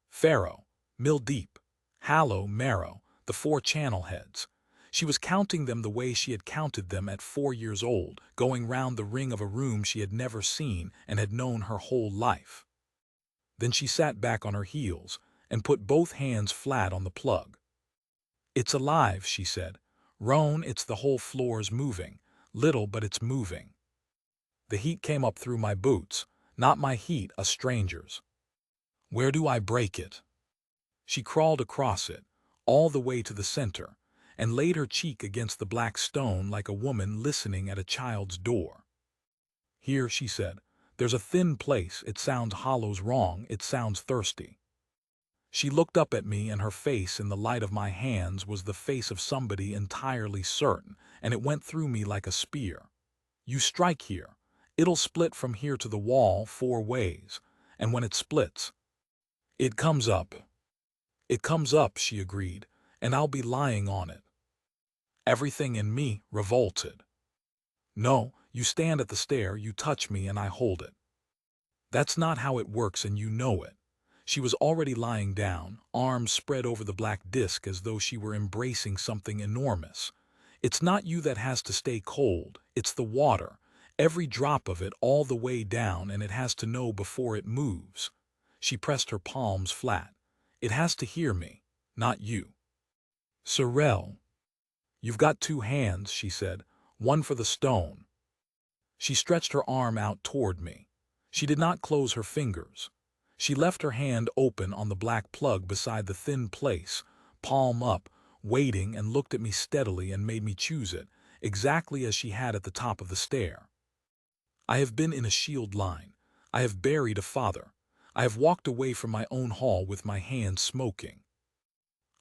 Pharaoh, Mill Deep, Hallow, Marrow, the 4 channel heads. She was counting them the way she had counted them at 4 years old, going round the ring of a room she had never seen and had known her whole life. Then she sat back on her heels and put both hands flat on the plug. "It's alive," she said. "Roan, it's the whole floor's moving. Little, but it's moving." The heat came up through my boots, not my heat, a stranger's. "Where do I break it?" She crawled across it, all the way to the center, and laid her cheek against the black stone like a woman listening at a child's door. "Here," she said. "There's a thin place, it sounds hollow's wrong, it sounds thirsty." She looked up at me, and her face in the light of my hands was the face of somebody entirely certain, and it went through me like a spear. "You strike here. It'll split from here to the wall 4 ways, and when it splits, it comes up." "It comes up," she agreed, "and I'll be lying on it." Everything in me revolted. "No, you stand at the stair, you touch me, and I hold it. That's not how it works, and you know it." She was already lying down, arms spread over the black disk as though she were embracing something enormous. "It's not you that has to stay cold, it's the water, every drop of it all the way down, and it has to know before it moves." She pressed her palms flat. "It has to hear me, not you." "Sorrel, you've got two hands," she said, "one for the stone." She stretched her arm out toward me. She did not close her fingers. She left her hand open on the black plug beside the thin place, palm up, waiting, and looked at me steadily and made me choose it, exactly as she had at the top of the stair. I have been in a shield line. I have buried a father. I have walked away from my own hall with my hands smoking.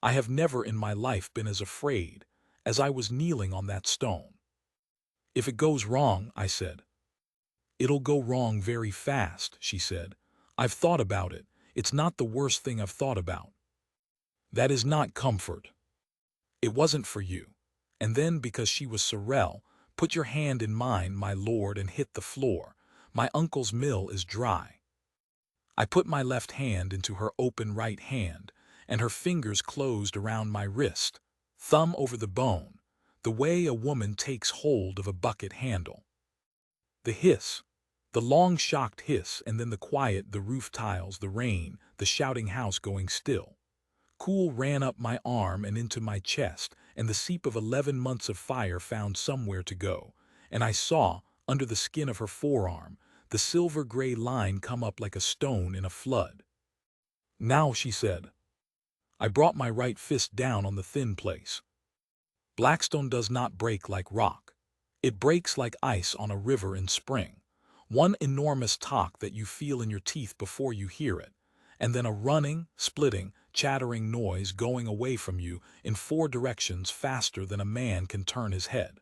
I have never in my life been as afraid as I was kneeling on that stone. "If it goes wrong," I said. "It'll go wrong very fast," she said. "I've thought about it. It's not the worst thing I've thought about." That is not comfort. "It wasn't for you." And then, because she was Sorrel, "Put your hand in mine, my lord, and hit the floor. My uncle's mill is dry." I put my left hand into her open right hand, and her fingers closed around my wrist, thumb over the bone, the way a woman takes hold of a bucket handle. The hiss, the long shocked hiss, and then the quiet, the roof tiles, the rain, the shouting house going still. Cool ran up my arm and into my chest, and the seep of 11 months of fire found somewhere to go, and I saw, under the skin of her forearm, the silver-gray line come up like a stone in a flood. "Now," she said. I brought my right fist down on the thin place. "Blackstone does not break like rock. It breaks like ice on a river in spring. One enormous talk that you feel in your teeth before you hear it, and then a running, splitting, chattering noise going away from you in 4 directions faster than a man can turn his head.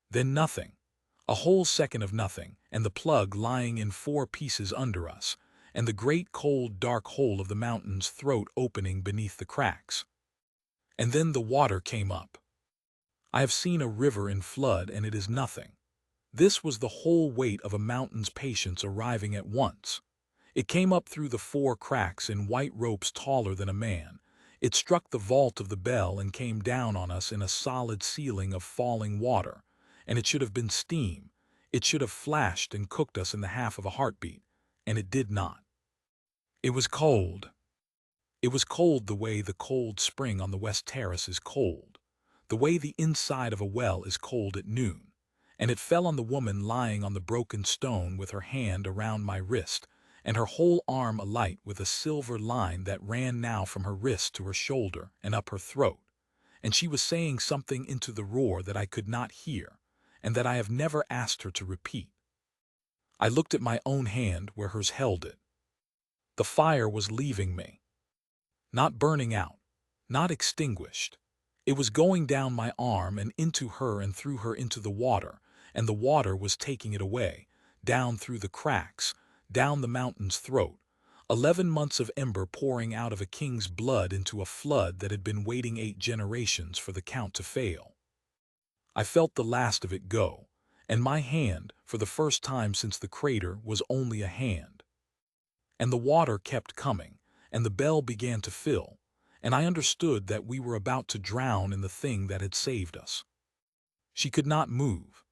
Then nothing. A whole second of nothing, and the plug lying in 4 pieces under us, and the great cold dark hole of the mountain's throat opening beneath the cracks. And then the water came up. I have seen a river in flood, and it is nothing. This was the whole weight of a mountain's patience arriving at once. It came up through the 4 cracks in white ropes taller than a man. It struck the vault of the bell and came down on us in a solid ceiling of falling water. And it should have been steam. It should have flashed and cooked us in the half of a heartbeat. And it did not. It was cold. It was cold the way the cold spring on the West Terrace is cold. The way the inside of a well is cold at noon. And it fell on the woman lying on the broken stone with her hand around my wrist, and her whole arm alight with a silver line that ran now from her wrist to her shoulder and up her throat. And she was saying something into the roar that I could not hear, and that I have never asked her to repeat. I looked at my own hand where hers held it. The fire was leaving me. Not burning out, not extinguished. It was going down my arm and into her and through her into the water, and the water was taking it away, down through the cracks, down the mountain's throat. 11 months of ember pouring out of a king's blood into a flood that had been waiting 8 generations for the count to fail. I felt the last of it go, and my hand, for the first time since the crater, was only a hand. And the water kept coming, and the bell began to fill, and I understood that we were about to drown in the thing that had saved us. She could not move.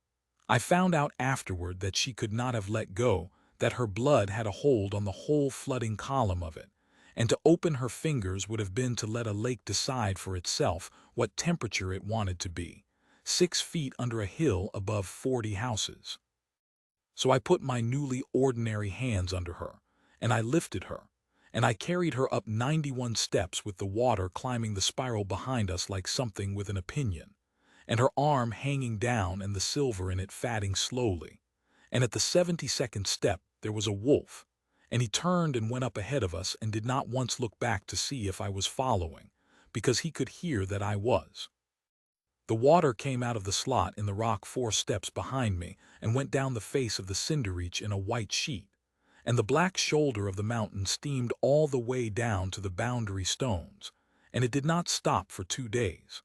I found out afterward that she could not have let go, that her blood had a hold on the whole flooding column of it, and to open her fingers would have been to let a lake decide for itself what temperature it wanted to be, 6 feet under a hill above 40 houses. So I put my newly ordinary hands under her, and I lifted her, and I carried her up 91 steps with the water climbing the spiral behind us like something with an opinion, and her arm hanging down and the silver in it fatting slowly. And at the 72nd step there was a wolf, and he turned and went up ahead of us and did not once look back to see if I was following, because he could hear that I was. The water came out of the slot in the rock 4 steps behind me and went down the face of the cinder reach in a white sheet, and the black shoulder of the mountain steamed all the way down to the boundary stones, and it did not stop for 2 days.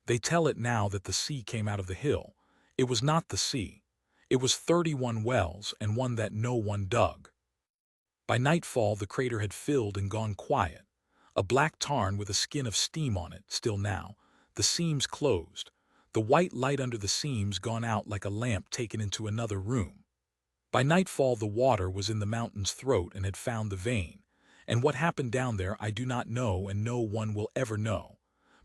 They tell it now that the sea came out of the hill. It was not the sea. It was 31 wells and one that no one dug. By nightfall the crater had filled and gone quiet, a black tarn with a skin of steam on it still now, the seams closed, the white light under the seams gone out like a lamp taken into another room. By nightfall the water was in the mountain's throat and had found the vein, and what happened down there I do not know and no one will ever know.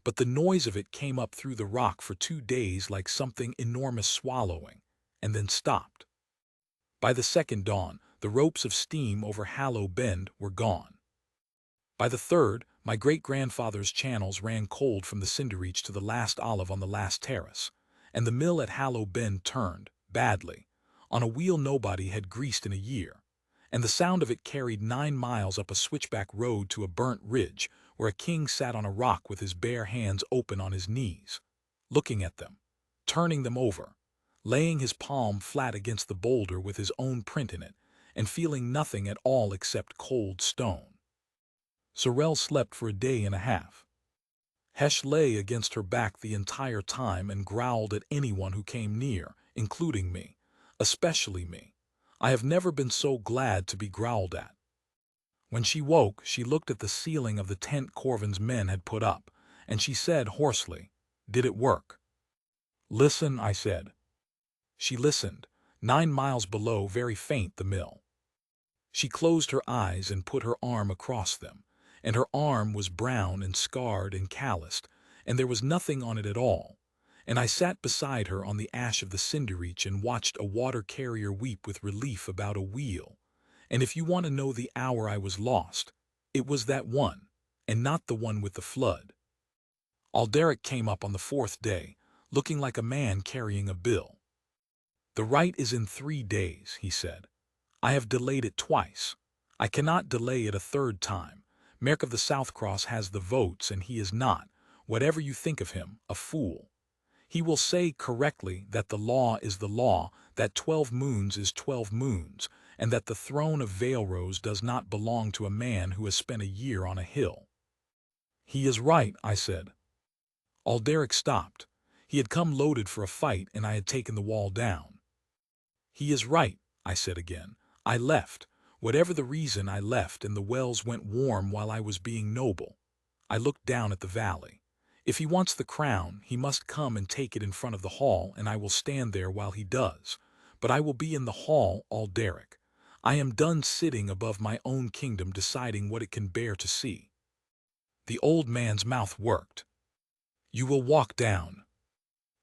But the noise of it came up through the rock for 2 days like something enormous swallowing, and then stopped. By the second dawn, the ropes of steam over Hallow Bend were gone. By the third, my great-grandfather's channels ran cold from the Cinderreach to the last olive on the last terrace, and the mill at Hallow Bend turned, badly, on a wheel nobody had greased in a year, and the sound of it carried 9 miles up a switchback road to a burnt ridge where a king sat on a rock with his bare hands open on his knees, looking at them, turning them over, laying his palm flat against the boulder with his own print in it, and feeling nothing at all except cold stone. Sorrel slept for a day and a half. Hesh lay against her back the entire time and growled at anyone who came near, including me, especially me. I have never been so glad to be growled at. When she woke, she looked at the ceiling of the tent Corvin's men had put up, and she said hoarsely, "Did it work?" "Listen," I said. She listened, 9 miles below, very faint, the mill. She closed her eyes and put her arm across them, and her arm was brown and scarred and calloused, and there was nothing on it at all, and I sat beside her on the ash of the Cinderreach and watched a water carrier weep with relief about a wheel, and if you want to know the hour I was lost, it was that one, and not the one with the flood. Alderic came up on the fourth day, looking like a man carrying a bill. "The right is in 3 days," he said. "I have delayed it twice. I cannot delay it a third time. Merk of the South Cross has the votes, and he is not, whatever you think of him, a fool. He will say correctly that the law is the law, that 12 moons is 12 moons, and that the throne of Vale-Rose does not belong to a man who has spent a year on a hill." "He is right," I said. Alderic stopped. He had come loaded for a fight, and I had taken the wall down. "He is right," I said again. "I left. Whatever the reason, I left, and the wells went warm while I was being noble." I looked down at the valley. "If he wants the crown, he must come and take it in front of the hall, and I will stand there while he does. But I will be in the hall, Alderic. I am done sitting above my own kingdom deciding what it can bear to see." The old man's mouth worked. "You will walk down."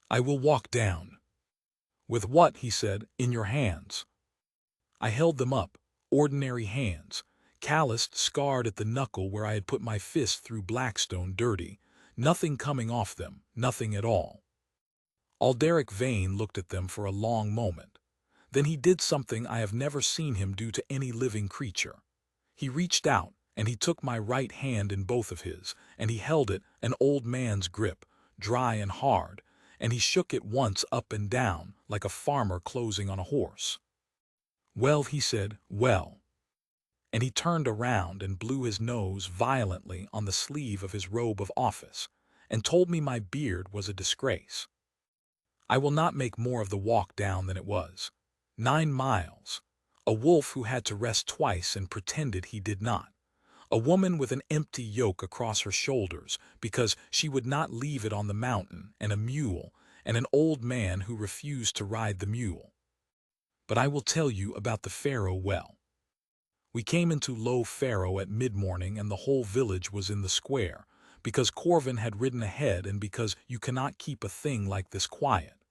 "I will walk down." "With what?" he said. "In your hands." I held them up, ordinary hands, calloused, scarred at the knuckle where I had put my fist through Blackstone, dirty, nothing coming off them, nothing at all. Alderic Vane looked at them for a long moment. Then he did something I have never seen him do to any living creature. He reached out, and he took my right hand in both of his, and he held it, an old man's grip, dry and hard, and he shook it once up and down, like a farmer closing on a horse. "Well," he said, "well." And he turned around and blew his nose violently on the sleeve of his robe of office, and told me my beard was a disgrace. I will not make more of the walk down than it was. 9 miles. A wolf who had to rest twice and pretended he did not. A woman with an empty yoke across her shoulders because she would not leave it on the mountain, and a mule, and an old man who refused to ride the mule. But I will tell you about the Faro well. We came into Low Faro at mid-morning, and the whole village was in the square, because Corvin had ridden ahead and because you cannot keep a thing like this quiet.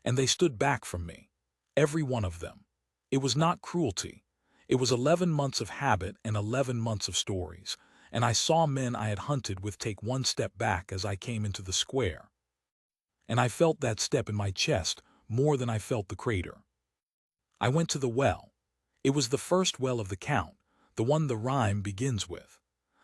And they stood back from me, every one of them. It was not cruelty. It was 11 months of habit and 11 months of stories, and I saw men I had hunted with take one step back as I came into the square. And I felt that step in my chest more than I felt the crater. I went to the well. It was the first well of the count, the one the rhyme begins with.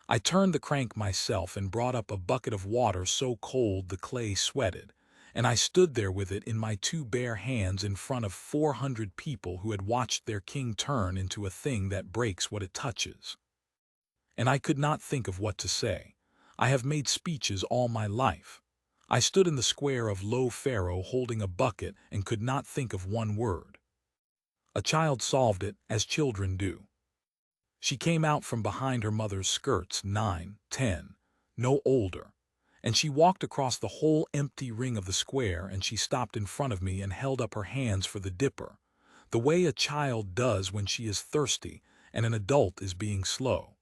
I turned the crank myself and brought up a bucket of water so cold the clay sweated, and I stood there with it in my 2 bare hands in front of 400 people who had watched their king turn into a thing that breaks what it touches. And I could not think of what to say. I have made speeches all my life. I stood in the square of Low Faro holding a bucket and could not think of one word. A child solved it, as children do. She came out from behind her mother's skirts, 9, 10, no older, and she walked across the whole empty ring of the square, and she stopped in front of me and held up her hands for the dipper. the way a child does when she is thirsty and an adult is being slow.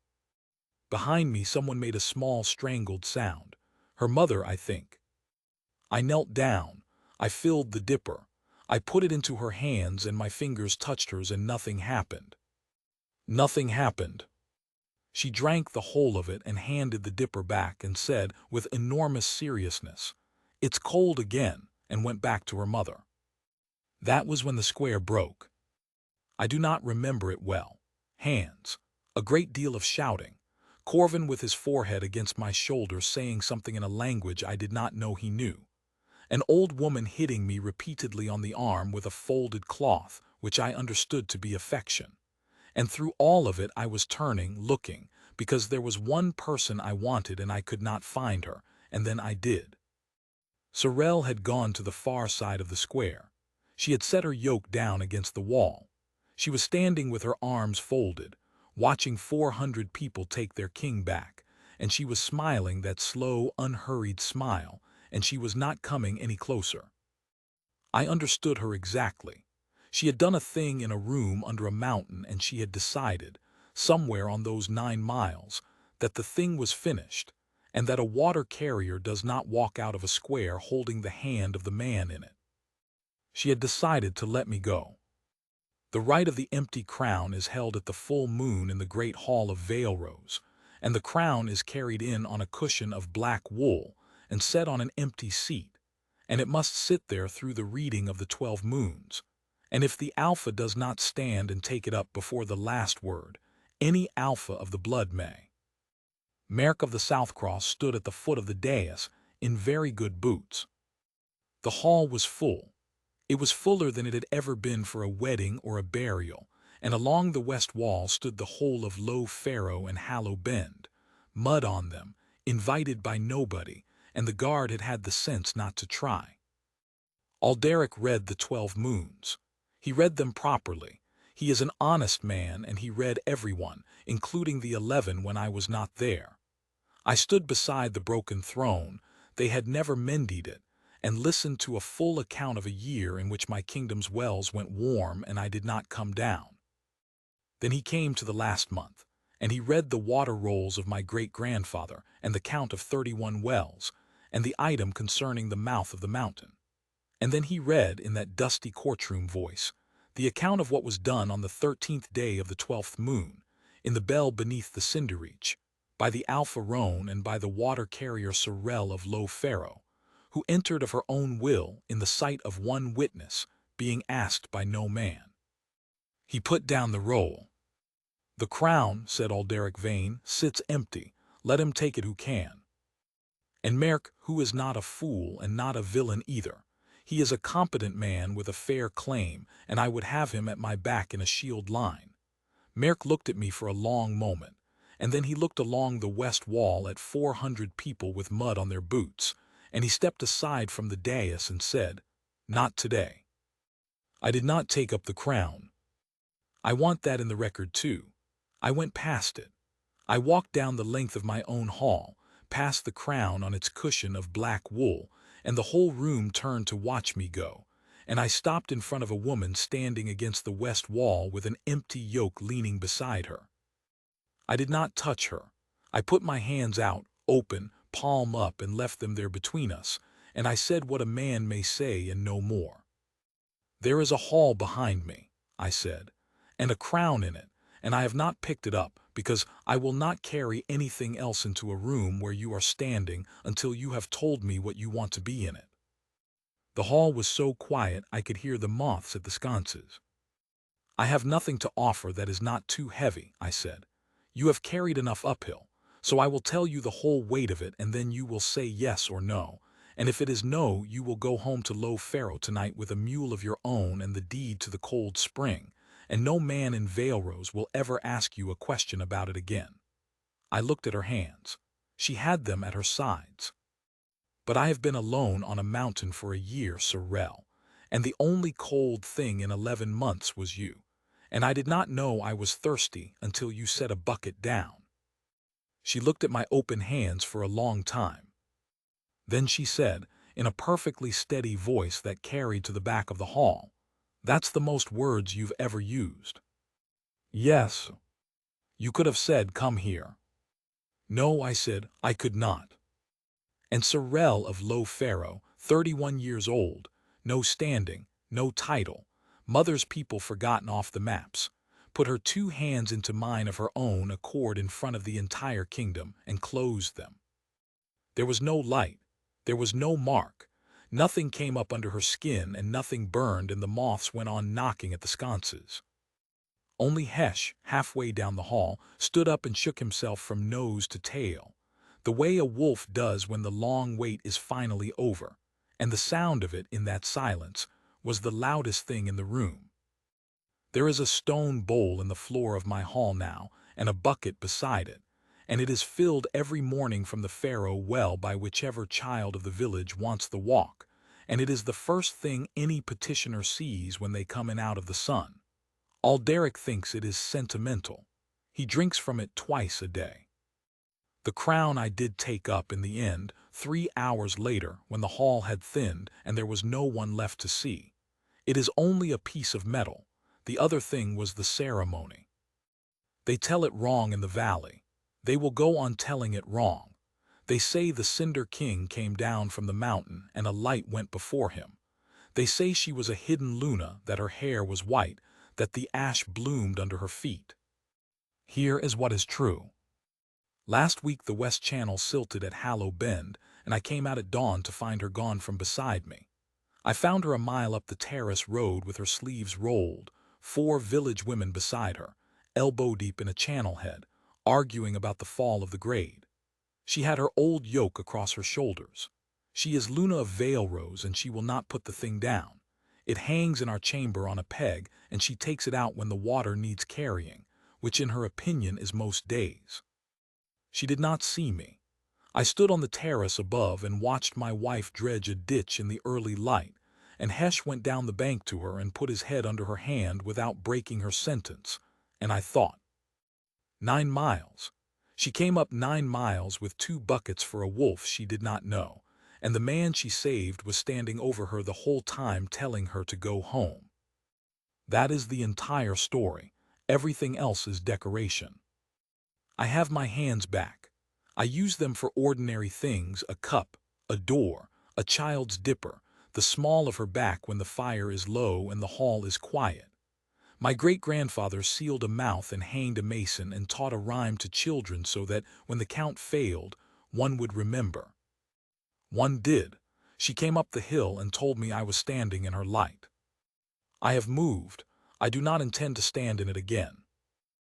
Behind me, someone made a small, strangled sound. Her mother, I think. I knelt down. I filled the dipper. I put it into her hands and my fingers touched hers and nothing happened. Nothing happened. She drank the whole of it and handed the dipper back and said with enormous seriousness, "It's cold again," and went back to her mother. That was when the square broke. I do not remember it well. Hands. A great deal of shouting. Corvin with his forehead against my shoulder saying something in a language I did not know he knew. An old woman hitting me repeatedly on the arm with a folded cloth, which I understood to be affection. And through all of it I was turning, looking, because there was one person I wanted and I could not find her, and then I did. Sorel had gone to the far side of the square. She had set her yoke down against the wall. She was standing with her arms folded, watching 400 people take their king back, and she was smiling that slow, unhurried smile, and she was not coming any closer. I understood her exactly. She had done a thing in a room under a mountain and she had decided, somewhere on those 9 miles, that the thing was finished, and that a water carrier does not walk out of a square holding the hand of the man in it. She had decided to let me go. The rite of the empty crown is held at the full moon in the great hall of Vale Rose, and the crown is carried in on a cushion of black wool and set on an empty seat, and it must sit there through the reading of the 12 moons. And if the alpha does not stand and take it up before the last word, any alpha of the blood may. Merk of the South Cross stood at the foot of the dais in very good boots. The hall was full. It was fuller than it had ever been for a wedding or a burial, and along the west wall stood the whole of Low Farrow and Hallow Bend, mud on them, invited by nobody, and the guard had had the sense not to try. Alderic read the 12 moons. He read them properly. He is an honest man, and he read everyone, including the 11 when I was not there. I stood beside the broken throne, they had never mended it, and listened to a full account of a year in which my kingdom's wells went warm and I did not come down. Then he came to the last month, and he read the water rolls of my great-grandfather and the count of 31 wells, and the item concerning the mouth of the mountain. And then he read, in that dusty courtroom voice, the account of what was done on the 13th day of the 12th moon, in the bell beneath the cinder-reach, by the Alpha Roan and by the water-carrier Sorel of Low Farrow, who entered of her own will in the sight of one witness, being asked by no man. He put down the roll. "The crown," said Alderic Vane, "sits empty. Let him take it who can. And Merk, who is not a fool and not a villain either. He is a competent man with a fair claim, and I would have him at my back in a shield line." Merk looked at me for a long moment, and then he looked along the west wall at 400 people with mud on their boots, and he stepped aside from the dais and said, "Not today. I did not take up the crown. I want that in the record too. I went past it. I walked down the length of my own hall, past the crown on its cushion of black wool, and the whole room turned to watch me go, and I stopped in front of a woman standing against the west wall with an empty yoke leaning beside her. I did not touch her. I put my hands out, open, palm up, and left them there between us, and I said what a man may say and no more. "There is a hall behind me," I said, "and a crown in it, and I have not picked it up, because I will not carry anything else into a room where you are standing until you have told me what you want to be in it." The hall was so quiet I could hear the moths at the sconces. "I have nothing to offer that is not too heavy," I said. "You have carried enough uphill, so I will tell you the whole weight of it, and then you will say yes or no, and if it is no, you will go home to Low Farrow tonight with a mule of your own and the deed to the cold spring, and no man in Vale Rose will ever ask you a question about it again." I looked at her hands. She had them at her sides. "But I have been alone on a mountain for a year, Sorel, and the only cold thing in 11 months was you, and I did not know I was thirsty until you set a bucket down." She looked at my open hands for a long time. Then she said, in a perfectly steady voice that carried to the back of the hall, That's the most words you've ever used. Yes. You could have said, come here. No, I said, I could not. And Sorel of Low Pharaoh, 31 years old, no standing, no title, mother's people forgotten off the maps, put her 2 hands into mine of her own accord in front of the entire kingdom and closed them. There was no light, there was no mark, nothing came up under her skin and nothing burned and the moths went on knocking at the sconces. Only Hesh, halfway down the hall, stood up and shook himself from nose to tail, the way a wolf does when the long wait is finally over, and the sound of it in that silence was the loudest thing in the room. There is a stone bowl in the floor of my hall now, and a bucket beside it, and it is filled every morning from the Pharaoh well by whichever child of the village wants the walk, and it is the first thing any petitioner sees when they come in out of the sun. Alderic thinks it is sentimental. He drinks from it twice a day. The crown I did take up in the end, 3 hours later, when the hall had thinned and there was no one left to see. It is only a piece of metal. The other thing was the ceremony. They tell it wrong in the valley. They will go on telling it wrong. They say the Cinder King came down from the mountain and a light went before him. They say she was a hidden Luna, that her hair was white, that the ash bloomed under her feet. Here is what is true. Last week the West Channel silted at Hallow Bend, and I came out at dawn to find her gone from beside me. I found her a mile up the terrace road with her sleeves rolled, 4 village women beside her, elbow-deep in a channel head, arguing about the fall of the grade. She had her old yoke across her shoulders. She is Luna of Vale Rose, and she will not put the thing down. It hangs in our chamber on a peg, and she takes it out when the water needs carrying, which in her opinion is most days. She did not see me. I stood on the terrace above and watched my wife dredge a ditch in the early light, and Hesh went down the bank to her and put his head under her hand without breaking her sentence, and I thought, 9 miles. She came up 9 miles with 2 buckets for a wolf she did not know, and the man she saved was standing over her the whole time telling her to go home. That is the entire story. Everything else is decoration. I have my hands back. I use them for ordinary things, a cup, a door, a child's dipper, the small of her back when the fire is low and the hall is quiet. My great-grandfather sealed a mouth and hanged a mason and taught a rhyme to children so that, when the count failed, one would remember. One did. She came up the hill and told me I was standing in her light. I have moved. I do not intend to stand in it again.